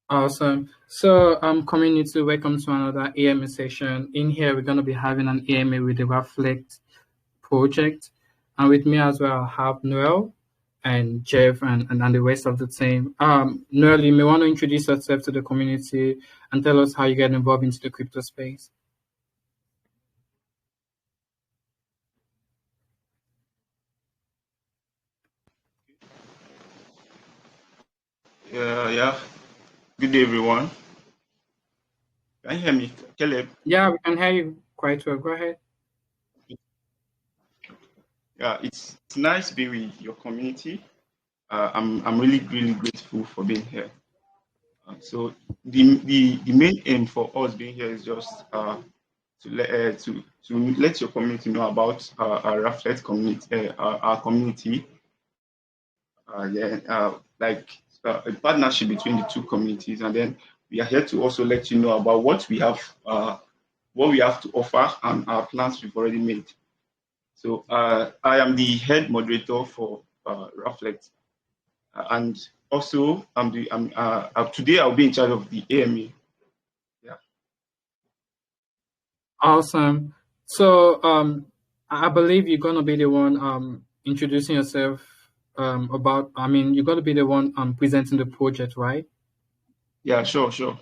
Awesome. So, community, welcome to another AMA session. In here, we're going to be having an AMA with the Rafflet project. And with me as well, I have Noel and Jeff and the rest of the team. Noel, you may want to introduce yourself to the community and tell us how you get involved into the crypto space. Yeah. Good day, everyone. Can you hear me, Caleb? Yeah, we can hear you quite well. Go ahead. Yeah, it's nice being with your community. I'm really grateful for being here. So the main aim for us being here is just to let your community know about our Rafflet community, our community. Yeah, like a partnership between the two communities, and then we are here to also let you know about what we have to offer and our plans we've already made. So I am the head moderator for Rafflet, and also today I'll be in charge of the AMA. Yeah. Awesome. So, I believe you're gonna be the one introducing yourself about. I mean, you're gonna be the one presenting the project, right? Yeah. Sure.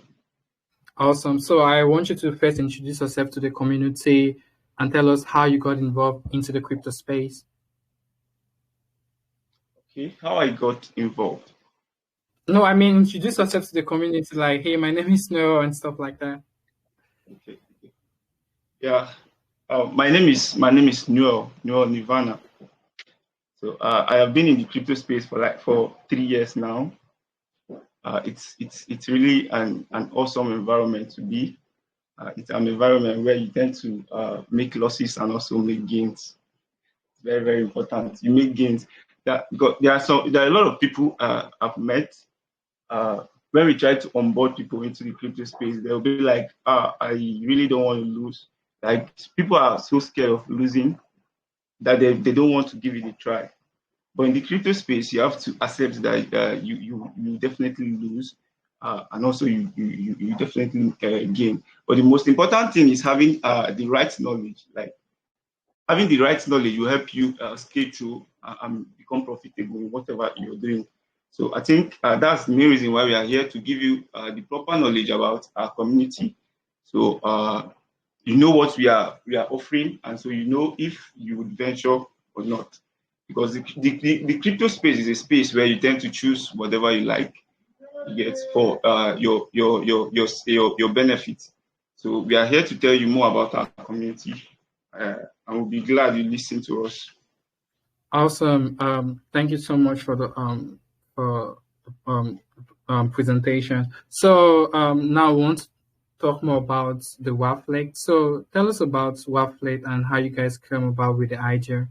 Awesome. So, I want you to first introduce yourself to the community and tell us how you got involved into the crypto space. Okay. How I got involved. No, I mean introduce yourself to the community, like, hey, my name is Snow and stuff like that. Okay. Yeah. My name is Noel Nirvana. So I have been in the crypto space for 3 years now. It's really an awesome environment to be. It's an environment where you tend to make losses and also make gains. It's very important. You make gains. Because there are a lot of people I've met. When we try to onboard people into the crypto space, they'll be like, I really don't want to lose. Like people are so scared of losing that they don't want to give it a try. But in the crypto space, you have to accept that you definitely lose, and also you definitely gain. But the most important thing is having the right knowledge. Like having the right knowledge will help you scale through and become profitable in whatever you're doing. So I think that's the main reason why we are here to give you the proper knowledge about our community. So you know what we are offering, and so you know if you would venture or not. Because the crypto space is a space where you tend to choose whatever you like, you get for your benefit. So we are here to tell you more about our community, and we'll be glad you listen to us. Awesome. Thank you so much for the for um, presentation. So now we want to talk more about the Wafflet. So tell us about Wafflet and how you guys came about with the idea.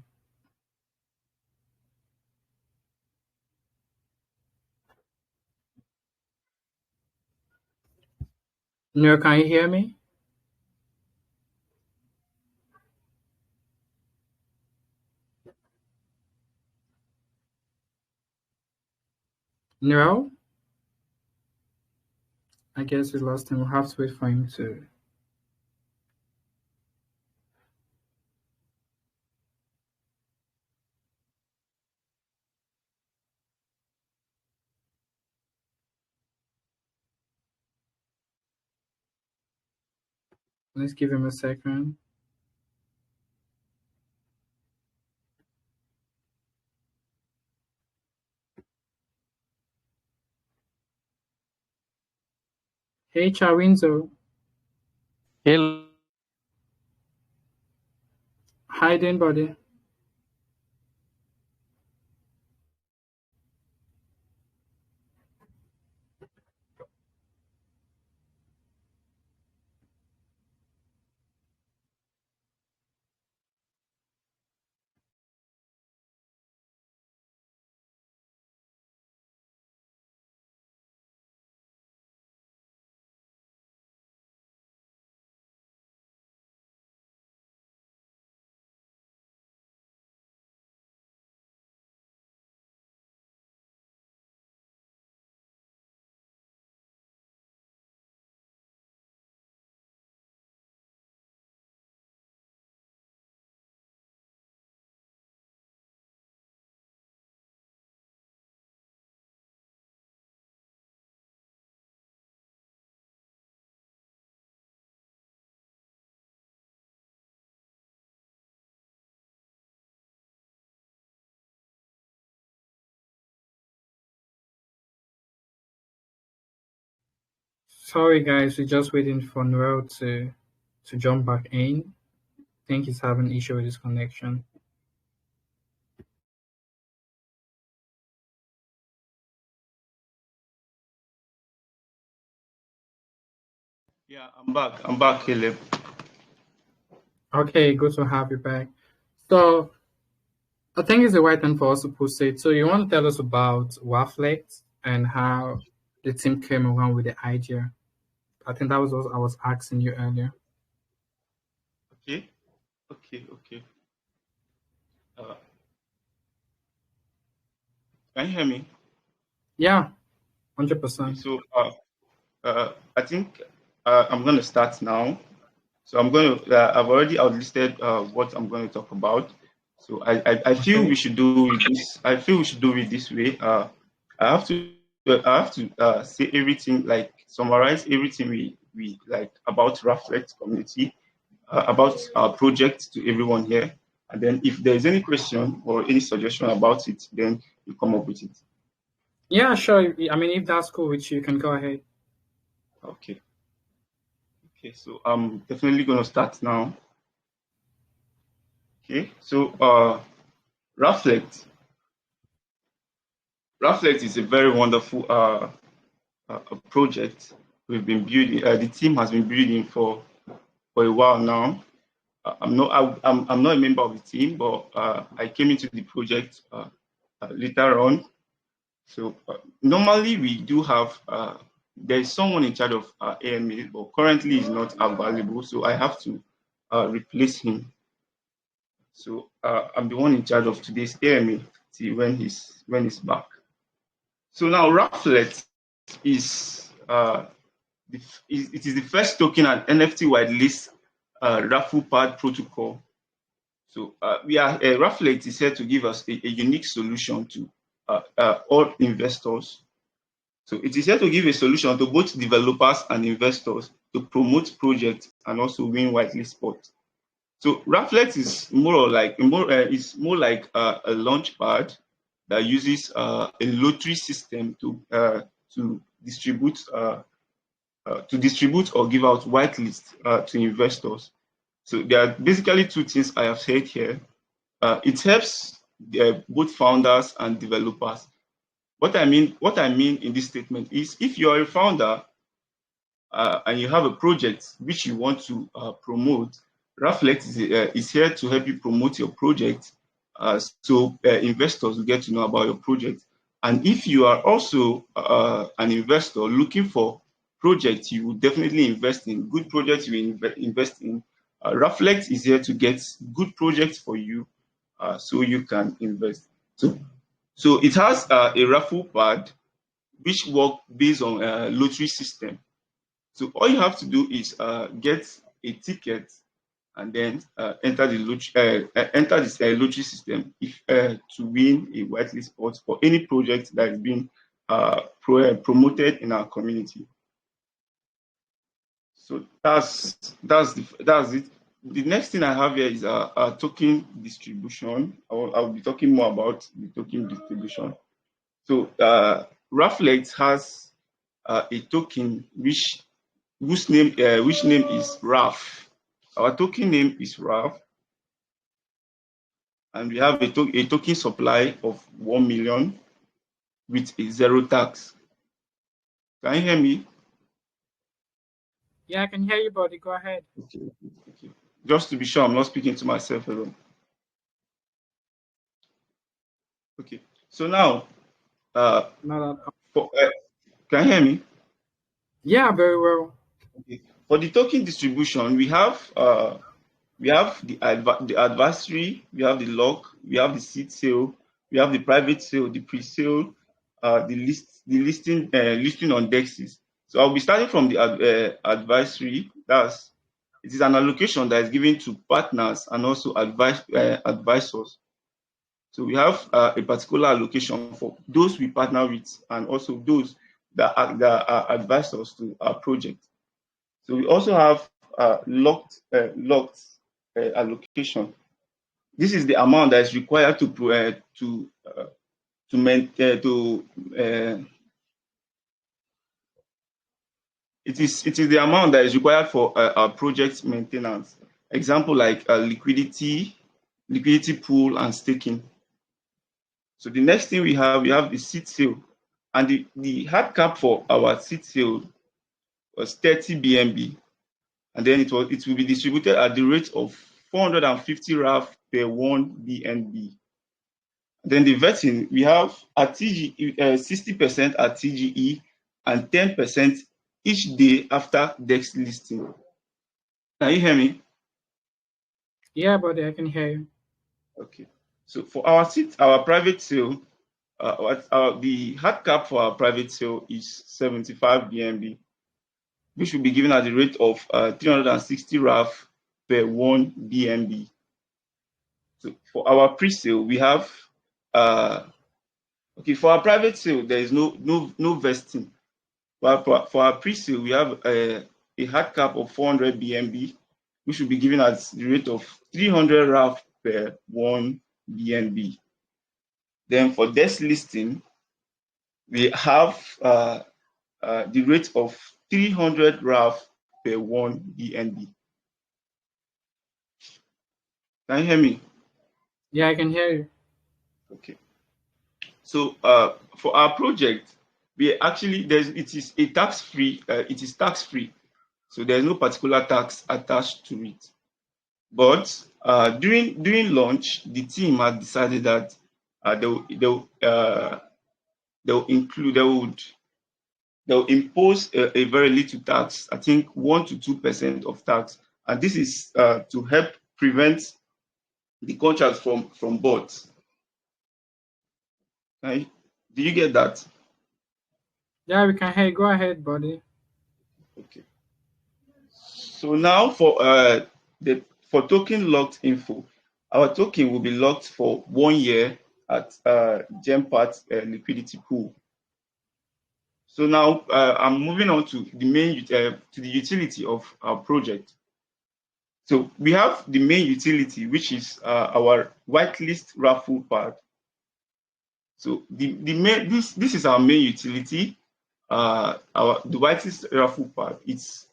No, can you hear me? No, I guess we lost him. We'll have to wait for him to. Let's give him a second. Hey, Chawinzo. Hello. How you doing, buddy? Sorry, guys, we're just waiting for Noel to jump back in. I think he's having an issue with his connection. Yeah, I'm back. I'm back, Caleb. Okay, good to have you back. So I think it's the right time for us to proceed. So you want to tell us about Rafflet and how the team came around with the idea? I think that was what I was asking you earlier. Okay, okay. Uh, can you hear me? Yeah, Okay, 100%. so I think I'm going to start now. So I'm going to. I've already outlisted what I'm going to talk about. So I feel Okay. we should do it this. I feel we should do it this way. I have to. I have to say everything, like summarize everything we like about Rafflet community, about our project to everyone here, and then if there is any question or any suggestion about it, then you come up with it. Yeah, sure. I mean, if that's cool with you, you can go ahead. Okay. Okay. So I'm definitely going to start now. Okay. So Rafflet. Rafflet is a very wonderful project we've been building. The team has been building for a while now. I'm not a member of the team, but I came into the project later on. So normally we do have there is someone in charge of AMA, but currently he's not available, so I have to replace him. So I'm the one in charge of today's AMA till when he's back. So now Rafflet is it is the first token and NFT whitelist RafflePad protocol. So Rafflet is here to give us a unique solution to all investors. So it is here to give a solution to both developers and investors to promote projects and also win whitelist spots. So Rafflet is more like a launch pad that uses a lottery system to distribute or give out whitelist to investors. So there are basically two things I have said here. It helps both founders and developers. What I mean in this statement is if you're a founder and you have a project which you want to promote, Rafflet is here to help you promote your project so investors will get to know about your project. And if you are also an investor looking for projects you will definitely invest in, good projects you will invest in, Rafflet is here to get good projects for you so you can invest. So it has a raffle pad which work based on a lottery system. So all you have to do is get a ticket and then enter this lottery system if, to win a whitelist spot for any project that is being promoted in our community. So that's it. The next thing I have here is a token distribution. I'll be talking more about the token distribution. So Rafflet has a token which name is Raff. Our token name is Raff, and we have a token supply of 1 million with a zero tax. Can you hear me? Yeah, I can hear you, buddy. Go ahead. Okay. Just to be sure, I'm not speaking to myself alone. Okay. So now, Not at all. for, can you hear me? Yeah, very well. Okay. For the token distribution, we have the advisory, we have the lock, we have the seed sale, we have the private sale, the pre-sale, listing on dexes. So I'll be starting from the advisory. It is an allocation that is given to partners and also advisors. So we have a particular allocation for those we partner with and also those that are advisors to our project. So we also have locked allocation. This is the amount that is required to It is the amount that is required for our project maintenance. Example like liquidity pool, and staking. So the next thing we have the seed sale, and the hard cap for our seed sale was 30 BNB, and then it will be distributed at the rate of 450 RAF per 1 BNB. Then the vetting, we have at 60% at TGE and 10% each day after DEX listing. Can you hear me? Yeah, buddy, I can hear you. Okay. So for our private sale, the hard cap for our private sale is 75 BNB, which will be given at the rate of 360 RAF per 1 BNB. So for our pre-sale, we have okay, for our private sale, there is no vesting. But for our pre-sale, we have a hard cap of 400 BNB, which will be given at the rate of 300 RAF per 1 BNB. Then for desk listing, we have the rate of 300 RAF per 1 BNB. Can you hear me? Yeah, I can hear you. Okay. So for our project, we actually it is tax free. So there's no particular tax attached to it. But during launch, the team had decided that they'll impose a very little tax. I think 1 to 2% of tax, and this is to help prevent the contract from bots. Right? Do you get that? Yeah, we can hear you. Go ahead, buddy. Okay. So now for token locked info, our token will be locked for 1 year at Gempat liquidity pool. So now I'm moving on to the main to the utility of our project. So we have the main utility, which is our whitelist RafflePad. So the main this is our main utility. The whitelist RafflePad. It's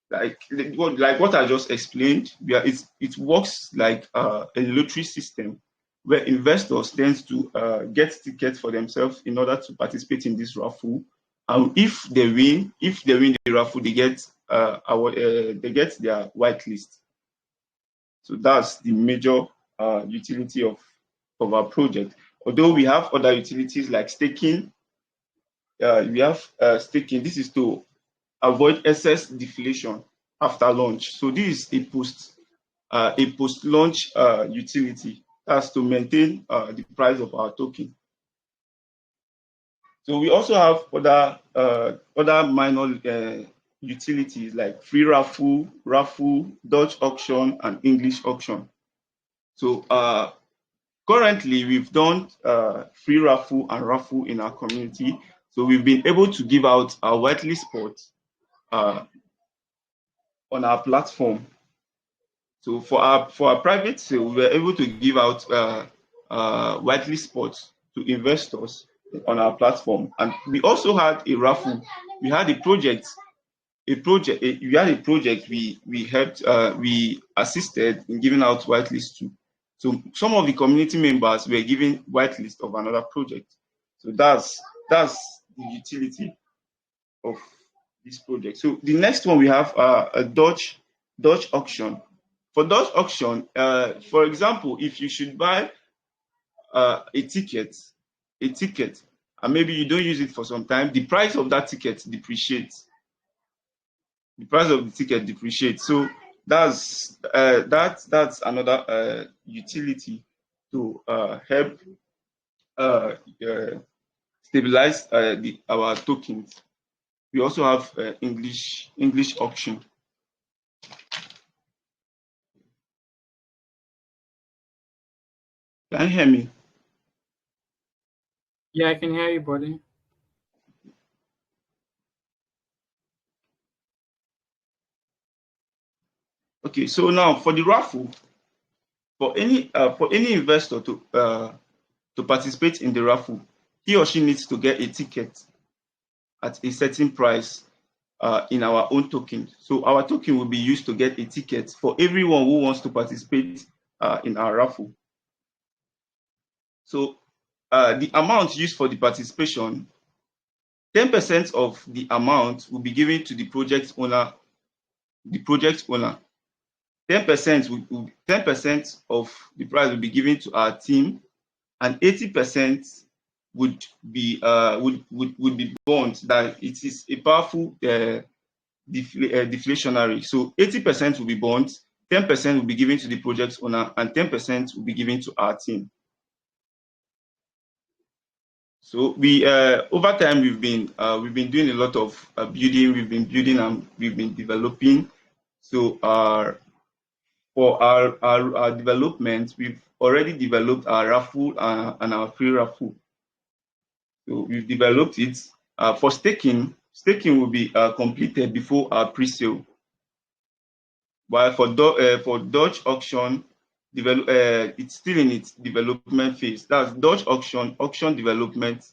like what I just explained. It works like a lottery system where investors tend to get tickets for themselves in order to participate in this raffle. And if they win the raffle, they get their whitelist. So that's the major utility of our project. Although we have other utilities like staking, we have staking. This is to avoid excess deflation after launch. So this is a post-launch utility. That's to maintain the price of our token. So we also have other minor utilities like free raffle, Dutch auction, and English auction. So currently we've done free raffle and raffle in our community. So we've been able to give out our whitelist spots on our platform. So for our private sale, we were able to give out whitelist spots to investors on our platform, and we also had a raffle. We had a project. We had a project. We helped. We assisted in giving out whitelist to. So some of the community members were given whitelist of another project. So that's the utility of this project. So the next one we have a Dutch auction. For Dutch auction, for example, if you should buy a ticket, and maybe you don't use it for some time, the price of that ticket depreciates. The price of the ticket depreciates. So that's another utility to help stabilize our tokens. We also have English auction. Can you hear me? Yeah, I can hear you, buddy. Okay, so now for the raffle, for any investor to participate in the raffle, he or she needs to get a ticket at a certain price. in our own token. So our token will be used to get a ticket for everyone who wants to participate in our raffle. So the amount used for the participation, 10% of the amount will be given to the project owner. The project owner. 10% of the prize will be given to our team, and 80% would be bond. That it is a powerful deflationary. So 80% will be bonds, 10% will be given to the project owner, and 10% will be given to our team. So we over time we've been doing a lot of building. We've been building and we've been developing. So for our development, we've already developed our raffle and our free raffle. So we've developed it. For staking will be completed before our pre-sale. While for Dodge auction, it's still in its development phase. That's Dodge auction development.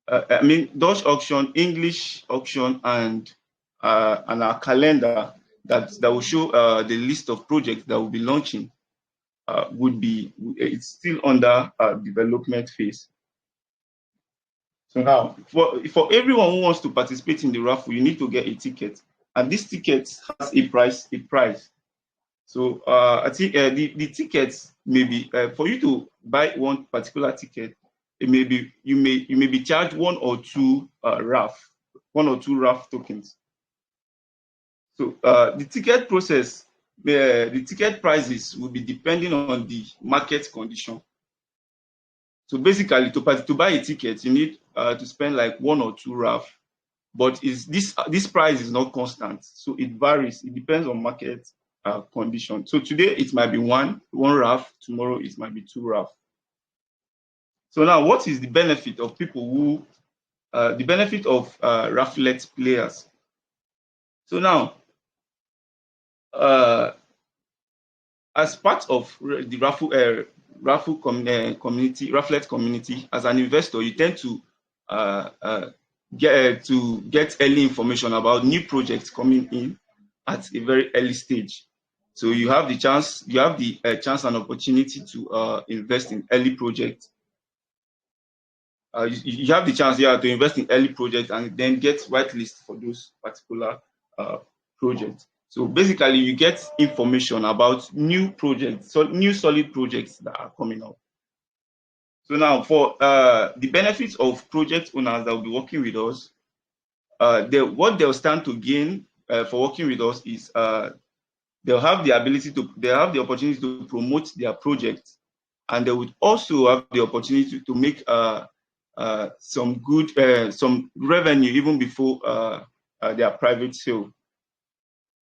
I mean Dodge auction, English auction, and our calendar that will show the list of projects that will be launching. It's still under development phase. So now, for everyone who wants to participate in the raffle, you need to get a ticket, and this ticket has a price. So I think the tickets may be for you to buy one particular ticket. It may be you may be charged one or two RAF tokens. So the ticket process, the ticket prices will be depending on the market condition. So basically, to buy a ticket, you need to spend like one or two RAF, but this price is not constant, so it varies. It depends on market condition. So today it might be one RAF, tomorrow it might be two RAF. So now, what is the benefit of people who the benefit of Rafflet players? So now, as part of the Rafflet community, as an investor, you tend to get early information about new projects coming in at a very early stage. So you have the chance and opportunity to invest in early projects. You have the chance to invest in early projects and then get whitelist for those particular projects. So basically, you get information about new projects, so new solid projects that are coming up. So now, for the benefits of project owners that will be working with us, what they'll stand to gain for working with us is they'll have the opportunity to promote their projects, and they would also have the opportunity to make some revenue even before their private sale.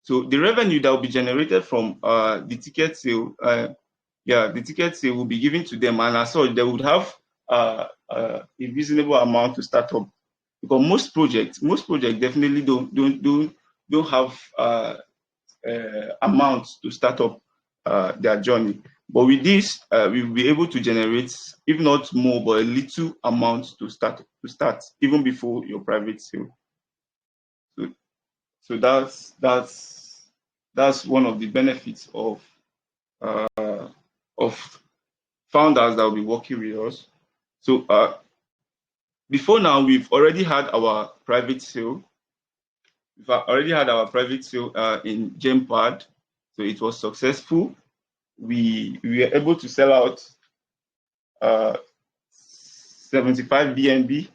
So the revenue that will be generated from the ticket sale, the ticket sale will be given to them, and as such, they would have a reasonable amount to start up. Because most projects definitely don't have amounts to start up their journey. But with this, we will be able to generate, if not more, but a little amount to start even before your private sale. So that's one of the benefits of founders that will be working with us. So before now, we've already had our private sale. We've already had our private sale in GEMPAD, so it was successful. We were able to sell out 75 BNB.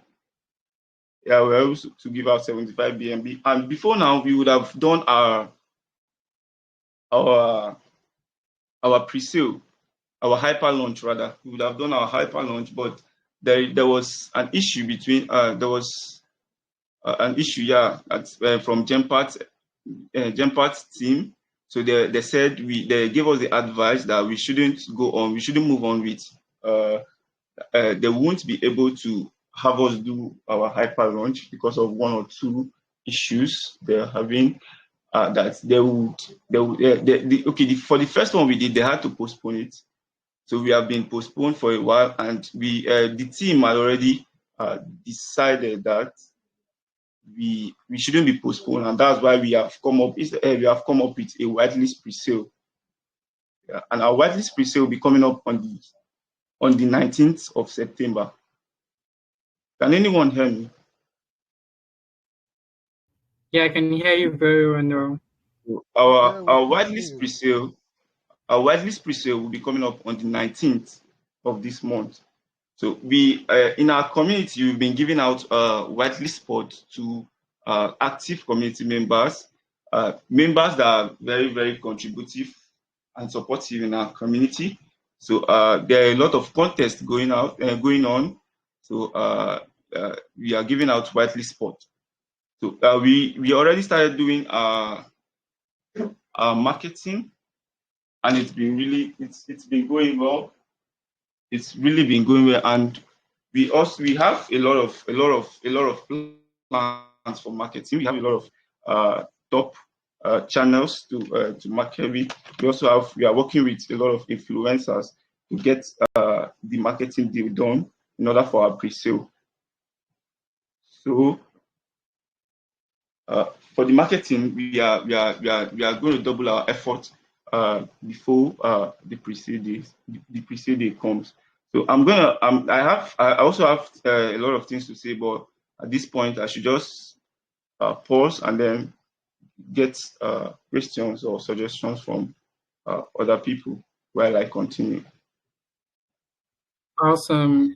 Yeah, we were able to give out 75 BNB. And before now, we would have done our pre-sale, our hyper launch rather. We would have done our hyper launch, but there was an issue between from GEMPAD's team. So they said they gave us the advice that we shouldn't go on, we shouldn't move on with. They won't be able to have us do our hyper launch because of one or two issues they're having. That for the first one we did, they had to postpone it. So we have been postponed for a while, and the team had already decided that we shouldn't be postponed, and that's why we have come up with a whitelist pre-sale. Yeah, and our whitelist pre-sale will be coming up on the 19th of September. Can anyone hear me? Yeah, I can hear you very well now. Our whitelist pre-sale will be coming up on the 19th of this month. So we in our community, we've been giving out whitelist spot to active community members, members that are very, very contributive and supportive in our community. So there are a lot of contests going on. So we are giving out whitelist spot. So we already started doing our marketing, and it's been going well. It's really been going well, and we have a lot of plans for marketing. We have a lot of top channels to market with. We are working with a lot of influencers to get the marketing deal done in order for our pre-sale. So for the marketing, we are going to double our effort before the pre-sale day comes. So I also have a lot of things to say, but at this point I should just pause and then get questions or suggestions from other people while I continue. Awesome.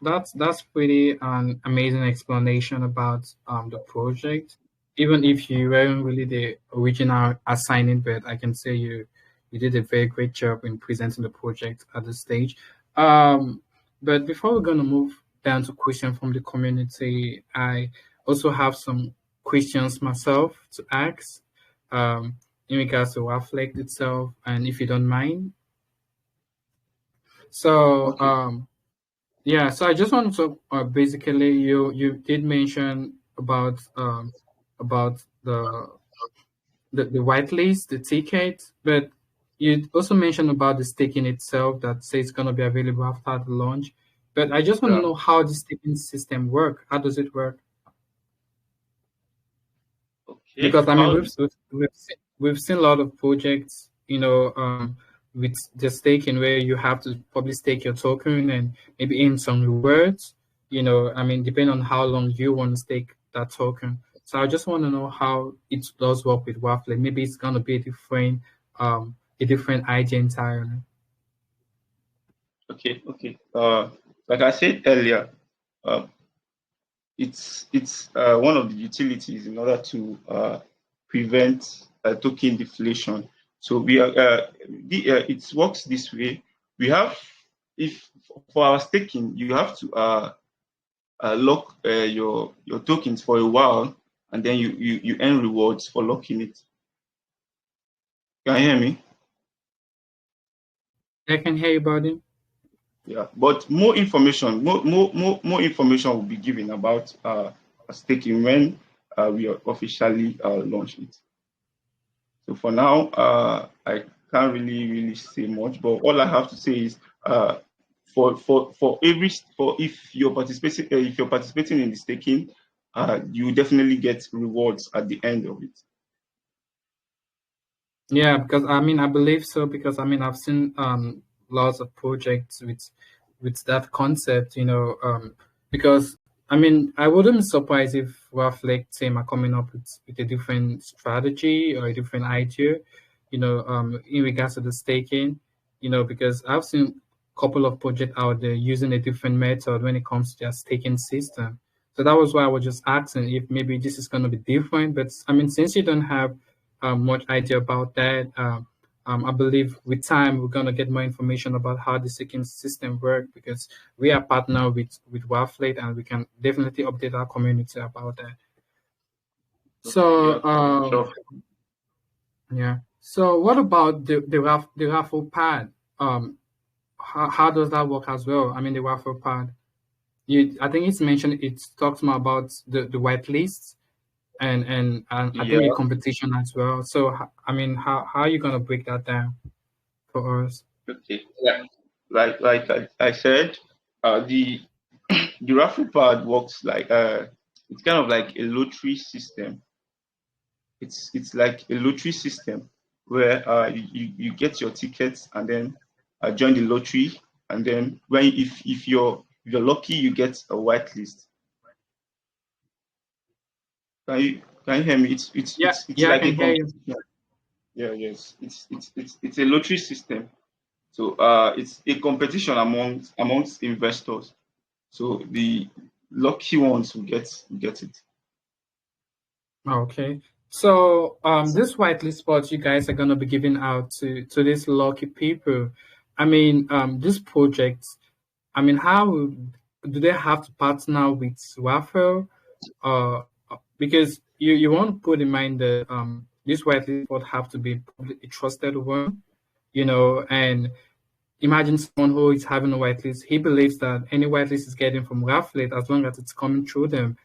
That's pretty an amazing explanation about the project. Even if you weren't really the original assigning, but I can say you did a very great job in presenting the project at this stage. But before we're gonna move down to questions from the community, I also have some questions myself to ask in regards to Rafflet itself, and if you don't mind. So Okay. yeah, so I just wanted to basically you did mention about the whitelist, the ticket, but you also mentioned about the staking itself that says it's gonna be available after the launch. But I just want to Yeah. know how the staking system work. How does it work? Okay. Because I mean we've seen a lot of projects, with the staking where you have to probably stake your token and maybe in some rewards, I mean depending on how long you want to stake that token. So I just want to know how it does work with Waffle. Maybe it's gonna be a different idea entirely. Okay. Like I said earlier, uh, it's one of the utilities in order to prevent token deflation. So it works this way. We have, if for our staking, you have to lock your tokens for a while, and then you earn rewards for locking it. Can you hear me? I can hear you, buddy. Yeah, but more information will be given about staking when we officially launch it. So for now, I can't really say much, but all I have to say is if you're participating in the staking, you definitely get rewards at the end of it. Yeah, because I mean I believe so because I mean I've seen lots of projects with that concept, because I mean I wouldn't be surprised if Raffle team are coming up with a different strategy or a different idea, in regards to the staking, because I've seen a couple of projects out there using a different method when it comes to their staking system. So that was why I was just asking if maybe this is going to be different. But I mean, since you don't have much idea about that. I believe with time we're gonna get more information about how the staking system works because we are partner with Rafflet and we can definitely update our community about that. So Yeah, sure. yeah. So what about the RafflePad? How does that work as well? I mean the RafflePad. I think it's mentioned it talks more about the whitelist and I think the Yeah. competition as well. So I mean, how are you gonna break that down for us? Okay. Yeah. Like I said, the the RafflePad works like it's kind of like a lottery system. It's like a lottery system where you get your tickets and then join the lottery, and then when if you're lucky, you get a whitelist. Can you hear me? It's Yeah, I like a can hear you. competition. Yeah, yes. It's a lottery system. So it's a competition amongst investors. So the lucky ones will get it. Okay. So this whitelist spots you guys are gonna be giving out to these lucky people. I mean, this project, I mean, how do they have to partner with Raffle? Because you want to put in mind that this whitelist spot have to be publicly trusted one, and imagine someone who is having a whitelist. He believes that any whitelist is getting from Rafflet, as long as it's coming through them,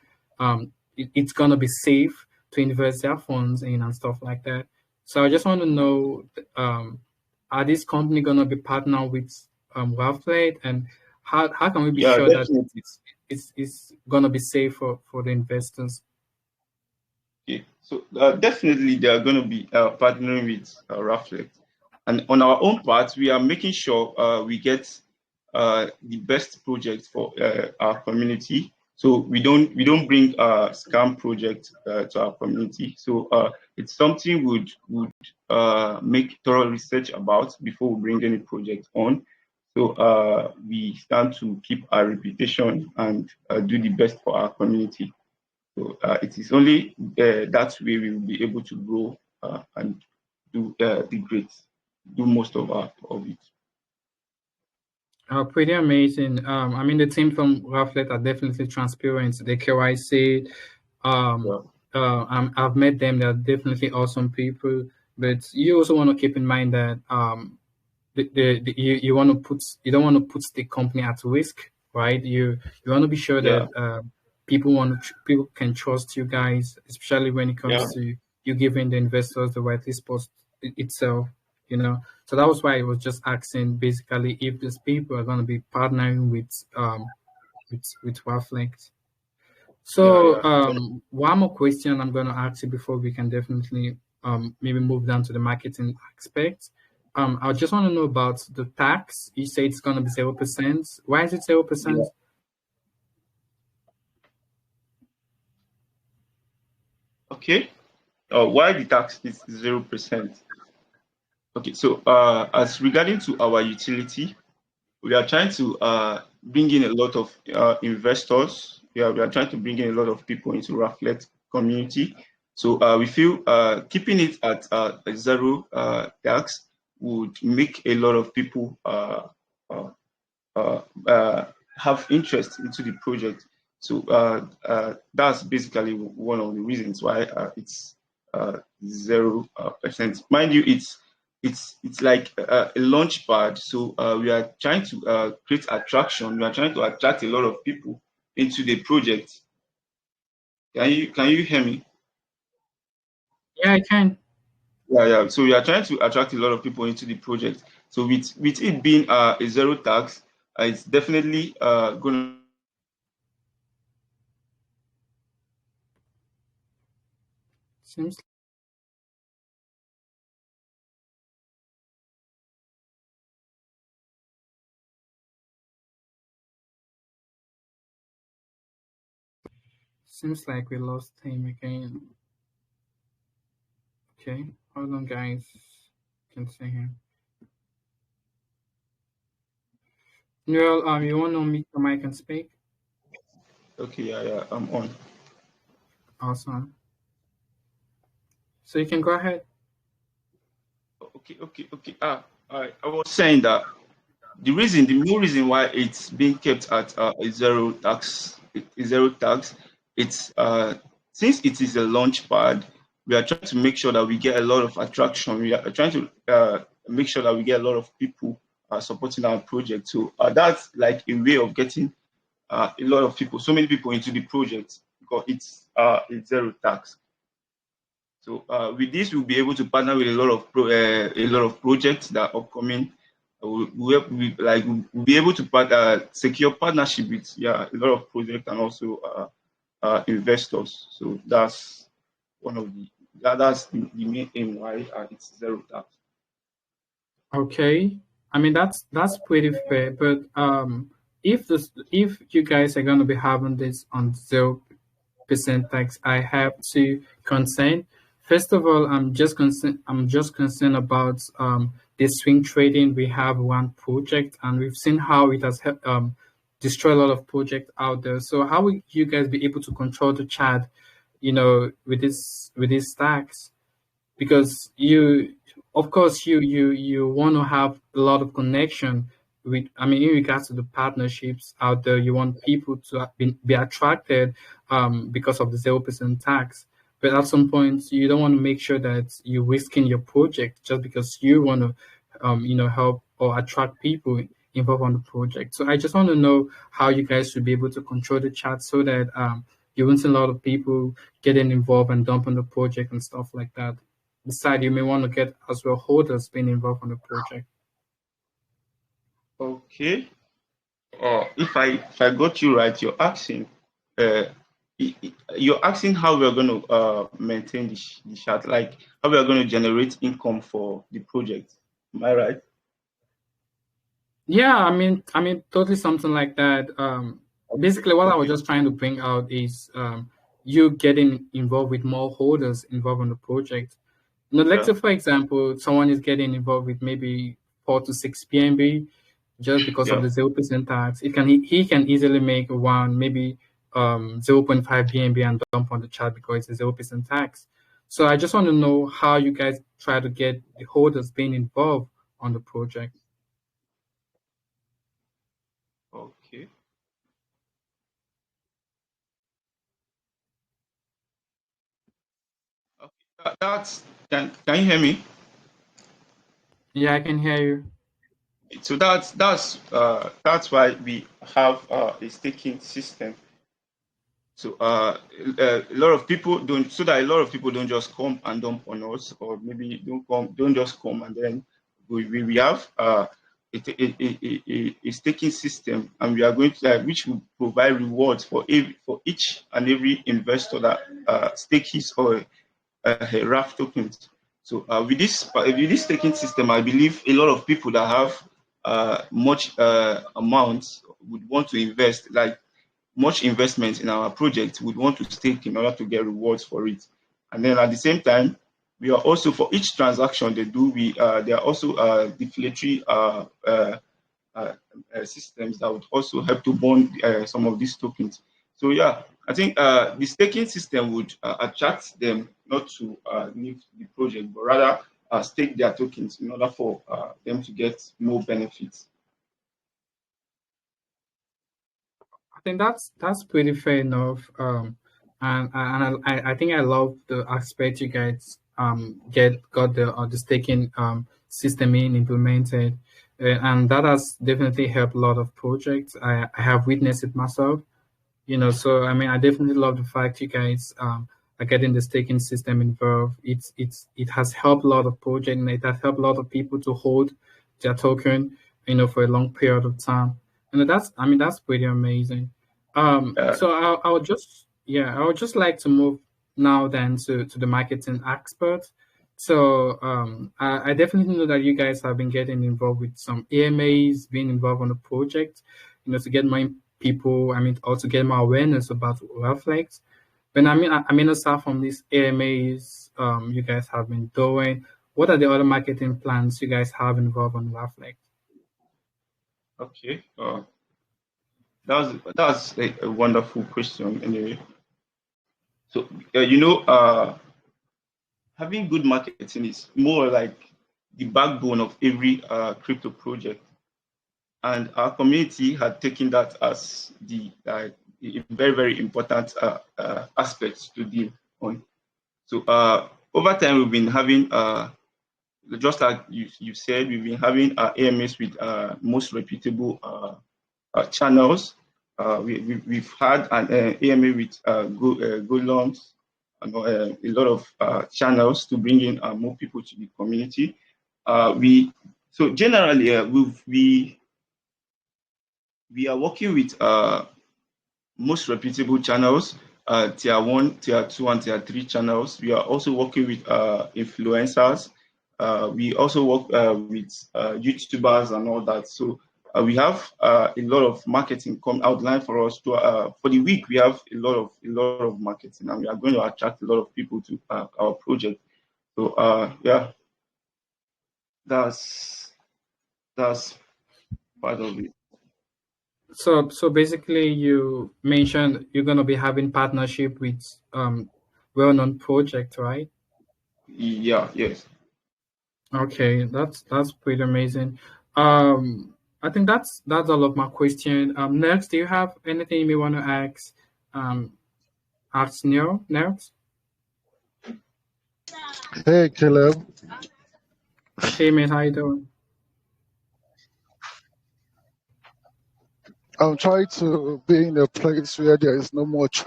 it's gonna be safe to invest their funds in and stuff like that. So I just want to know, are this company gonna be partnered with Rafflet, and how can we be Yeah, sure that definitely. it's gonna be safe for the investors? Okay. So definitely they are going to be partnering with Rafflet. And on our own part, we are making sure we get the best project for our community. So we don't bring scam project to our community. So it's something would make thorough research about before we bring any project on. So we stand to keep our reputation and do the best for our community. So it is only that way we will be able to grow and do the great, do most of it. Pretty amazing. I mean, the team from Rafflet are definitely transparent. The KYC, um, Yeah, I've met them. They're definitely awesome people. But you also want to keep in mind that you want to you don't want to put the company at risk, right? You want to be sure yeah, that people can trust you guys, especially when it yeah, comes to you giving the investors the whitelist post itself. So that was why I was just asking basically if these people are going to be partnering with Rafflex. yeah, So yeah. one more question I'm going to ask you before we can definitely maybe move down to the marketing aspect. I just want to know about the tax. You say it's going to be 0%. Why is it 0%? Yeah. Okay. Why the tax is 0%? Okay. So as regarding to our utility, we are trying to bring in a lot of investors. Yeah, we are trying to bring in a lot of people into Rafflet community. So we feel keeping it at a zero tax would make a lot of people uh, uh, uh, have interest into the project. So that's basically one of the reasons why it's 0%. Mind you, it's like a launch pad. So we are trying to create attraction. We are trying to attract a lot of people into the project. Can you hear me? Yeah, I can. Yeah, yeah. So we are trying to attract a lot of people into the project. So with it being a zero tax, it's definitely going Seems seems like we lost him again. Okay, hold on, guys. Can see him. Noel, you want to meet the mic and speak? Okay, yeah, yeah, I'm on. Awesome. So you can go ahead. Okay. I was saying that the main reason why it's being kept at a zero tax, it's since it is a launch pad, we are trying to make sure that we get a lot of attraction. We are trying to make sure that we get a lot of people supporting our project. So that's like a way of getting a lot of people, so many people into the project because it's zero tax. So with this, we'll be able to partner with a lot of projects that are upcoming. We'll be able to secure partnership with, yeah, a lot of projects, and also investors. So that's one of that's the main aim why it's zero tax. Okay. I mean that's pretty fair, but if you guys are gonna be having this on 0% tax, I have to concern. First of all, I'm just concerned about the swing trading. We have one project, and we've seen how it has helped destroy a lot of projects out there. So how will you guys be able to control the chat, with this tax? Because you, of course, you want to have a lot of connection with, I mean, in regards to the partnerships out there, you want people to be attracted because of the 0% tax. But at some point you don't want to make sure that you're risking your project just because you want to help or attract people involved on the project. So I just want to know how you guys should be able to control the chat so that you won't see a lot of people getting involved and dumping the project and stuff like that. Besides, you may want to get as well holders being involved on the project. Okay. If I got you right, uh, you're asking how we're going to maintain the chat, like how we are going to generate income for the project. Am I right? Yeah, I mean, totally something like that. Basically, what I was Okay. just trying to bring out is you getting involved with more holders involved in the project. Let's Yeah. say, for example, someone is getting involved with maybe 4 to 6 PMB just because of Yeah. the 0% tax. He can easily make one maybe 0.5 BNB and dump on the chat because it's a 0% tax. So I just want to know how you guys try to get the holders being involved on the project. Okay. Okay. That's can you hear me? Yeah, I can hear you. So that's why we have a staking system. So a lot of people don't, so that a lot of people don't just come and dump on us, or maybe don't just come and then we have a staking system, and we are going to which will provide rewards for each and every investor that stake his or RAF tokens. So with this staking system, I believe a lot of people that have much amounts would want to invest, like much investment in our project, would want to stake in order to get rewards for it. And then at the same time, we are also, for each transaction they do, there are also deflatory uh, systems that would also help to bond some of these tokens. So yeah, I think the staking system would attract them not to leave the project, but rather stake their tokens in order for them to get more benefits. I think that's pretty fair enough. And I think I love the aspect you guys got the staking system in implemented, and that has definitely helped a lot of projects. I have witnessed it myself. So I mean, I definitely love the fact you guys are getting the staking system involved. It has helped a lot of projects, and it has helped a lot of people to hold their token, for a long period of time. And that's pretty amazing. Uh, So I would just like to move now then to the marketing expert. So I definitely know that you guys have been getting involved with some AMAs, being involved on the project, to get more people, I mean, also get more awareness about Rafflet. But I mean, aside from these AMAs, you guys have been doing, what are the other marketing plans you guys have involved on Rafflet? okay. That's a wonderful question anyway. So having good marketing is more like the backbone of every crypto project, and our community had taken that as a very very important aspect to deal on. So over time we've been having just like you said, we've been having AMS with most reputable channels. We've had an AMA with Golons and a lot of channels to bring in more people to the community. We so generally we are working with most reputable channels. tier 1, tier 2, and tier 3 channels. We are also working with influencers. We also work with YouTubers and all that. So we have a lot of marketing outlined for us. For the week, we have a lot of marketing, and we are going to attract a lot of people to our project. So yeah, that's part of it. So basically, you mentioned you're gonna be having partnership with well-known project, right? Yeah, yes. Okay, that's pretty amazing. I think that's all of my question. Next, do you have anything you may want to ask? Ask Neil next. Hey, Caleb. Hey man, how you doing? I'm trying to be in a place where there is no much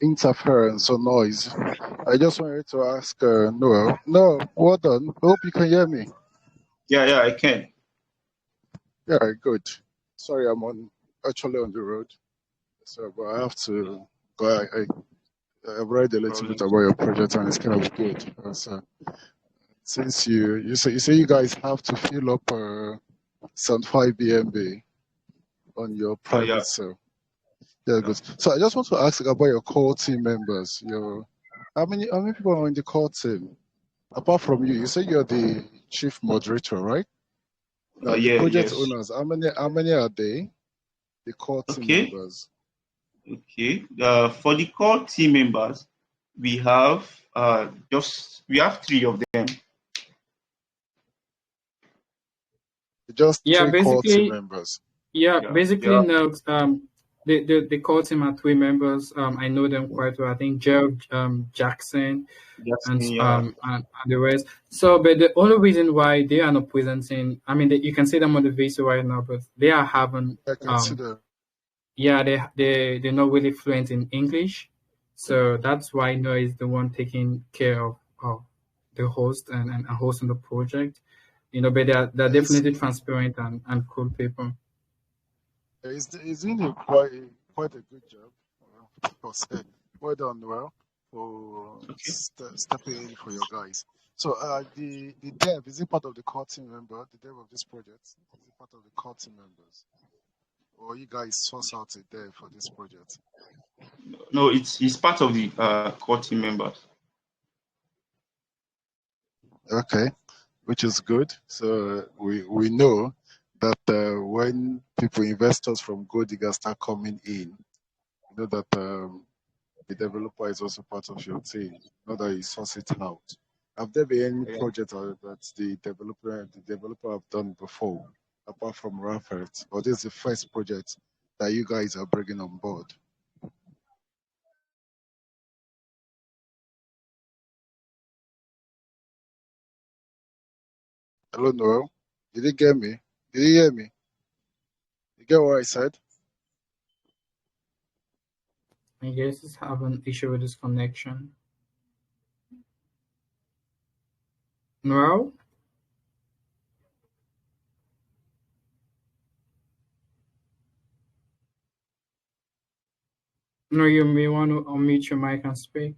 interference or noise. I just wanted to ask Noel. No, well done. Hope you can hear me. Yeah, I can. Yeah, good. Sorry, I'm actually on the road, so but I have to go. I've read a little bit Problem. about your project and it's kind of good. So since you say you guys have to fill up some 5 BNB on your Yeah. private sale. Yeah, good. So I just want to ask about your core team members. How many people are in the core team? Apart from you, you say you're the chief moderator, right? Now the project Yes. owners, how many are they? The core team Okay. members. Okay. For the core team members, we have we have 3 of them. Just Yeah, 3 core team basically, members. Yeah. Notes. The core team are 3 members. I know them quite well. I think Gerald Jackson and Justin, yeah. and the rest. So, but the only reason why they are not presenting, I mean, you can see them on the video right now, but they are having I can see them. yeah, they're not really fluent in English, so that's why Noah is the one taking care of the host and hosting the project. But they're It's, definitely transparent and cool people. it's doing quite a good job. For say. Well done, Noel, for Okay. stepping in for your guys. So the dev, is it part of the core team member? The dev of this project, is it part of the core team members? Or you guys source out a dev for this project? No, it's part of the core team members. Okay, which is good. So we know that when investors from GOLDDIGGERS start coming in, you know that the developer is also part of your team, not that you source it out. Have there been any Yeah. project that the developer have done before, apart from Rafflet, or this is the first project that you guys are bringing on board? Hello, Noel. Did you get me? Did you hear me? You get what I said? I guess it's having an issue with this connection. Well, no, you may want to unmute your mic and speak.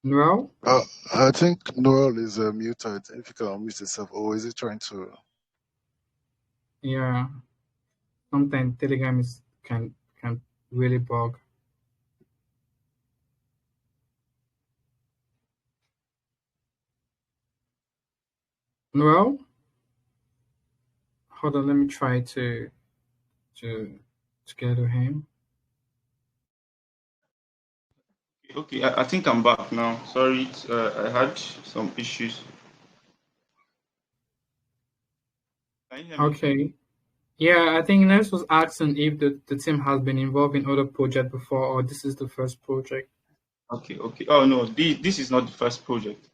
Well, I think Noel is muted. If you can unmute yourself, or is he trying to? yeah, sometimes Telegram can really bug. Well, hold on, let me try to get to him. Okay, I think I'm back now. Sorry, I had some issues. Can you hear me? Okay. Yeah, I think Nels was asking if the team has been involved in other projects before, or this is the first project. Okay, okay. Oh no, this is not the first project.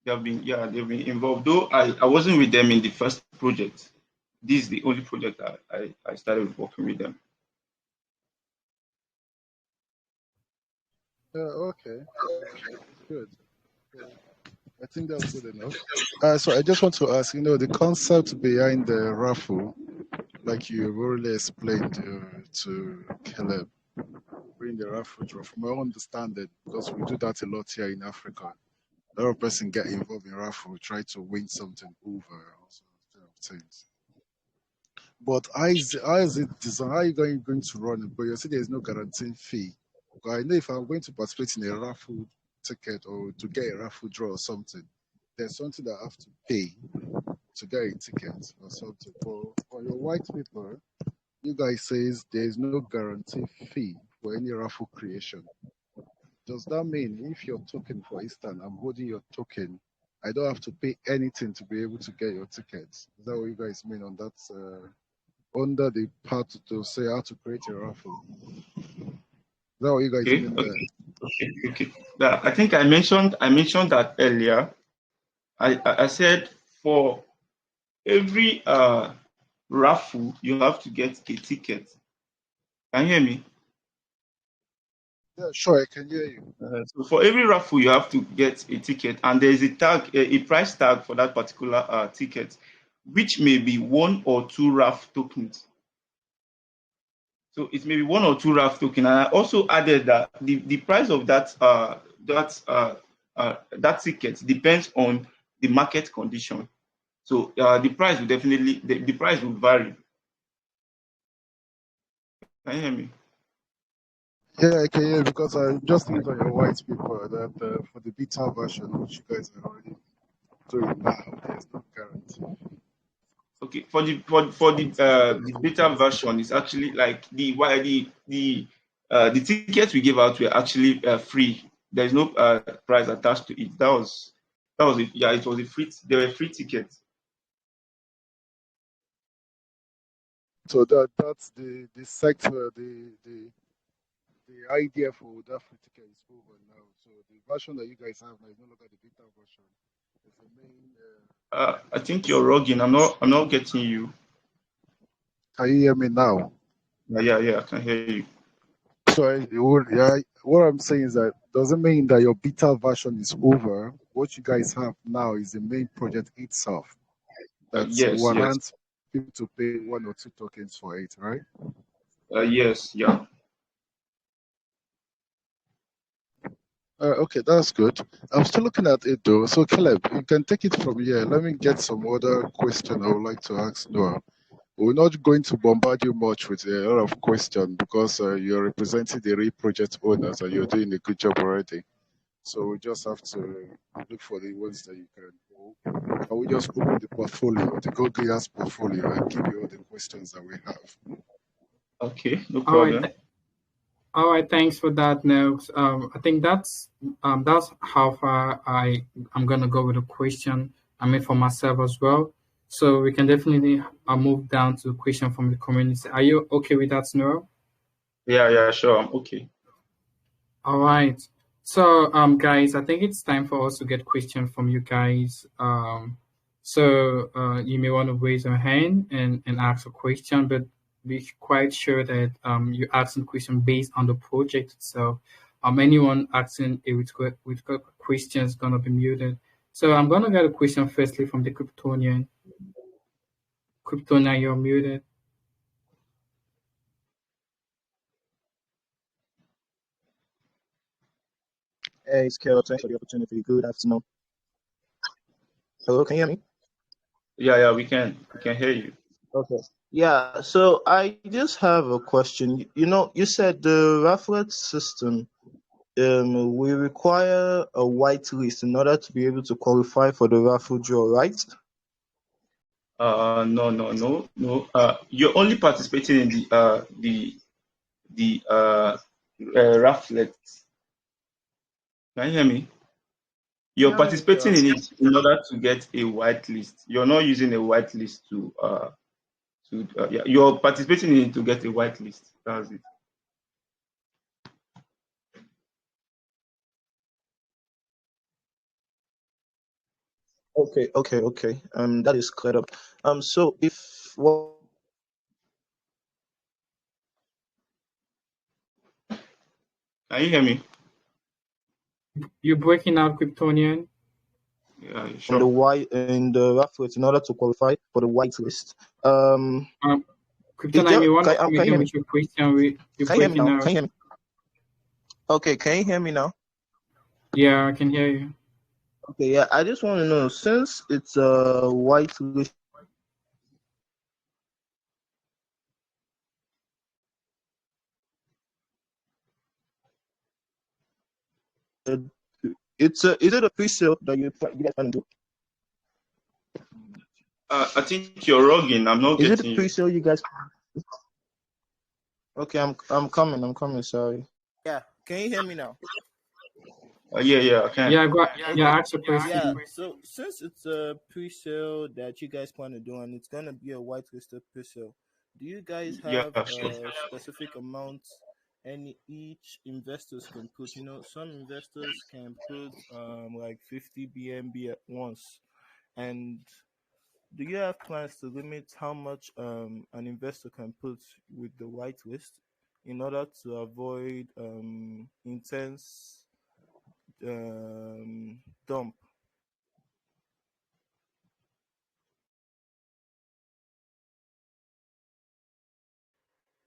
They've been involved. Though I wasn't with them in the first project. This is the only project I started working with them. Okay, good. I think that's good enough. So I just want to ask, the concept behind the raffle, like you already explained to Caleb, bring the raffle draw. From my understanding, because we do that a lot here in Africa, a lot of person get involved in raffle, try to win something over, or sort of things. But how is it designed? How are you going to run it? But you see, there is no guarantee fee. But I know if I'm going to participate in a raffle ticket or to get a raffle draw or something, there's something that I have to pay to get a ticket or something. For your white paper, you guys says there is no guarantee fee for any raffle creation. Does that mean if your token, for instance, I'm holding your token, I don't have to pay anything to be able to get your tickets? Is that what you guys mean on that? Under the part to say how to create a raffle. Is that what you guys Okay, mean okay, there? okay. I think I mentioned that earlier. I said for every raffle you have to get a ticket. Can you hear me? Yeah, sure, I can hear you. So for every raffle you have to get a ticket, and there is a tag, a price tag for that particular ticket, which may be one or two RAF tokens. So it may be one or two RAF token. And I also added that the price of that ticket depends on the market condition. So the price will definitely the price will vary. Can you hear me? Yeah, I can hear you because I just looked on your white paper that for the beta version, which you guys are already doing now, there's no guarantee. Okay, for the beta version, it's actually like the tickets we gave out were actually free. There is no price attached to it. That was it. Yeah, it was a free. They were free tickets. So that's the sector, the idea for that free ticket is over now. So the version that you guys have now is no longer the beta version. It's the main. I think you're rugging. I'm not getting you. Can you hear me now? Yeah, I can hear you. So what I'm saying is that doesn't mean that your beta version is over. What you guys have now is the main project itself that Yes. warrants people to pay one or two tokens for it, right? Yes, yeah. Okay, that's good. I'm still looking at it though. So Caleb, you can take it from here. Let me get some other question I would like to ask Noah. We're not going to bombard you much with a lot of questions because you're representing the real project owners and you're doing a good job already. So we just have to look for the ones that you can hold. And we just open the portfolio, the GOLDDIGGERS portfolio, and give you all the questions that we have. Okay, no All right. problem. All right, thanks for that, Nels. I think that's how far I'm gonna go with the question. I mean, for myself as well. So we can definitely move down to a question from the community. Are you okay with that, Nero? Yeah, sure. I'm okay. All right. So, guys, I think it's time for us to get questions from you guys. So you may want to raise your hand and ask a question, but be quite sure that you're asking question based on the project itself. Anyone asking with question is gonna be muted. So I'm gonna get a question firstly from the Kryptonian. Kryptonian, you're muted. Hey, it's Caleb. Thanks for the opportunity. Good afternoon. Hello, can you hear me? Yeah, we can hear you. Okay. Yeah, so I just have a question. You said the Rafflet system, we require a whitelist in order to be able to qualify for the raffle draw, right? No. You're only participating in the Rafflet. Can you hear me? You're Yeah, participating in it in order to get a whitelist. You're not using a whitelist to yeah, you're participating in it to get a whitelist. That's it. Okay. That is cleared up. So if what Can you hear me? You're breaking out, Kryptonian. Yeah, in the sure. white in the Rafflet in order to qualify for the whitelist, is Kryptonian, there? you want to come Can you again hear me? with your question? You're Can you hear me breaking now? out. Can you hear me? Okay, can you hear me now? Yeah, I can hear you. Okay, yeah. I just want to know, since it's a whitelist, is it a pre-sale that you guys plan to do? I think you're logging. I'm not Is it a getting you. pre-sale you guys? Okay, I'm coming. I'm coming. Sorry. Yeah. Can you hear me now? Yeah, I can. Yeah, go. Yeah, Okay. ask your Yeah. question. So since it's a pre-sale that you guys plan to do, and it's gonna be a whitelisted pre-sale, do you guys Yeah, have sure. a specific amount any each investors can put? You know, some investors can put like 50 BNB at once. And do you have plans to limit how much an investor can put with the whitelist in order to avoid intense dump?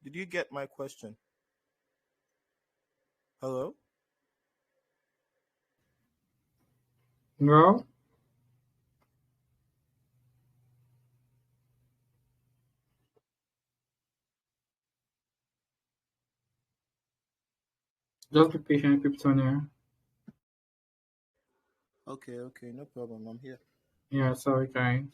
Did you get my question? Hello? No, just be patient, Kryptonian. Okay, no problem. I'm here. Yeah, sorry, guys.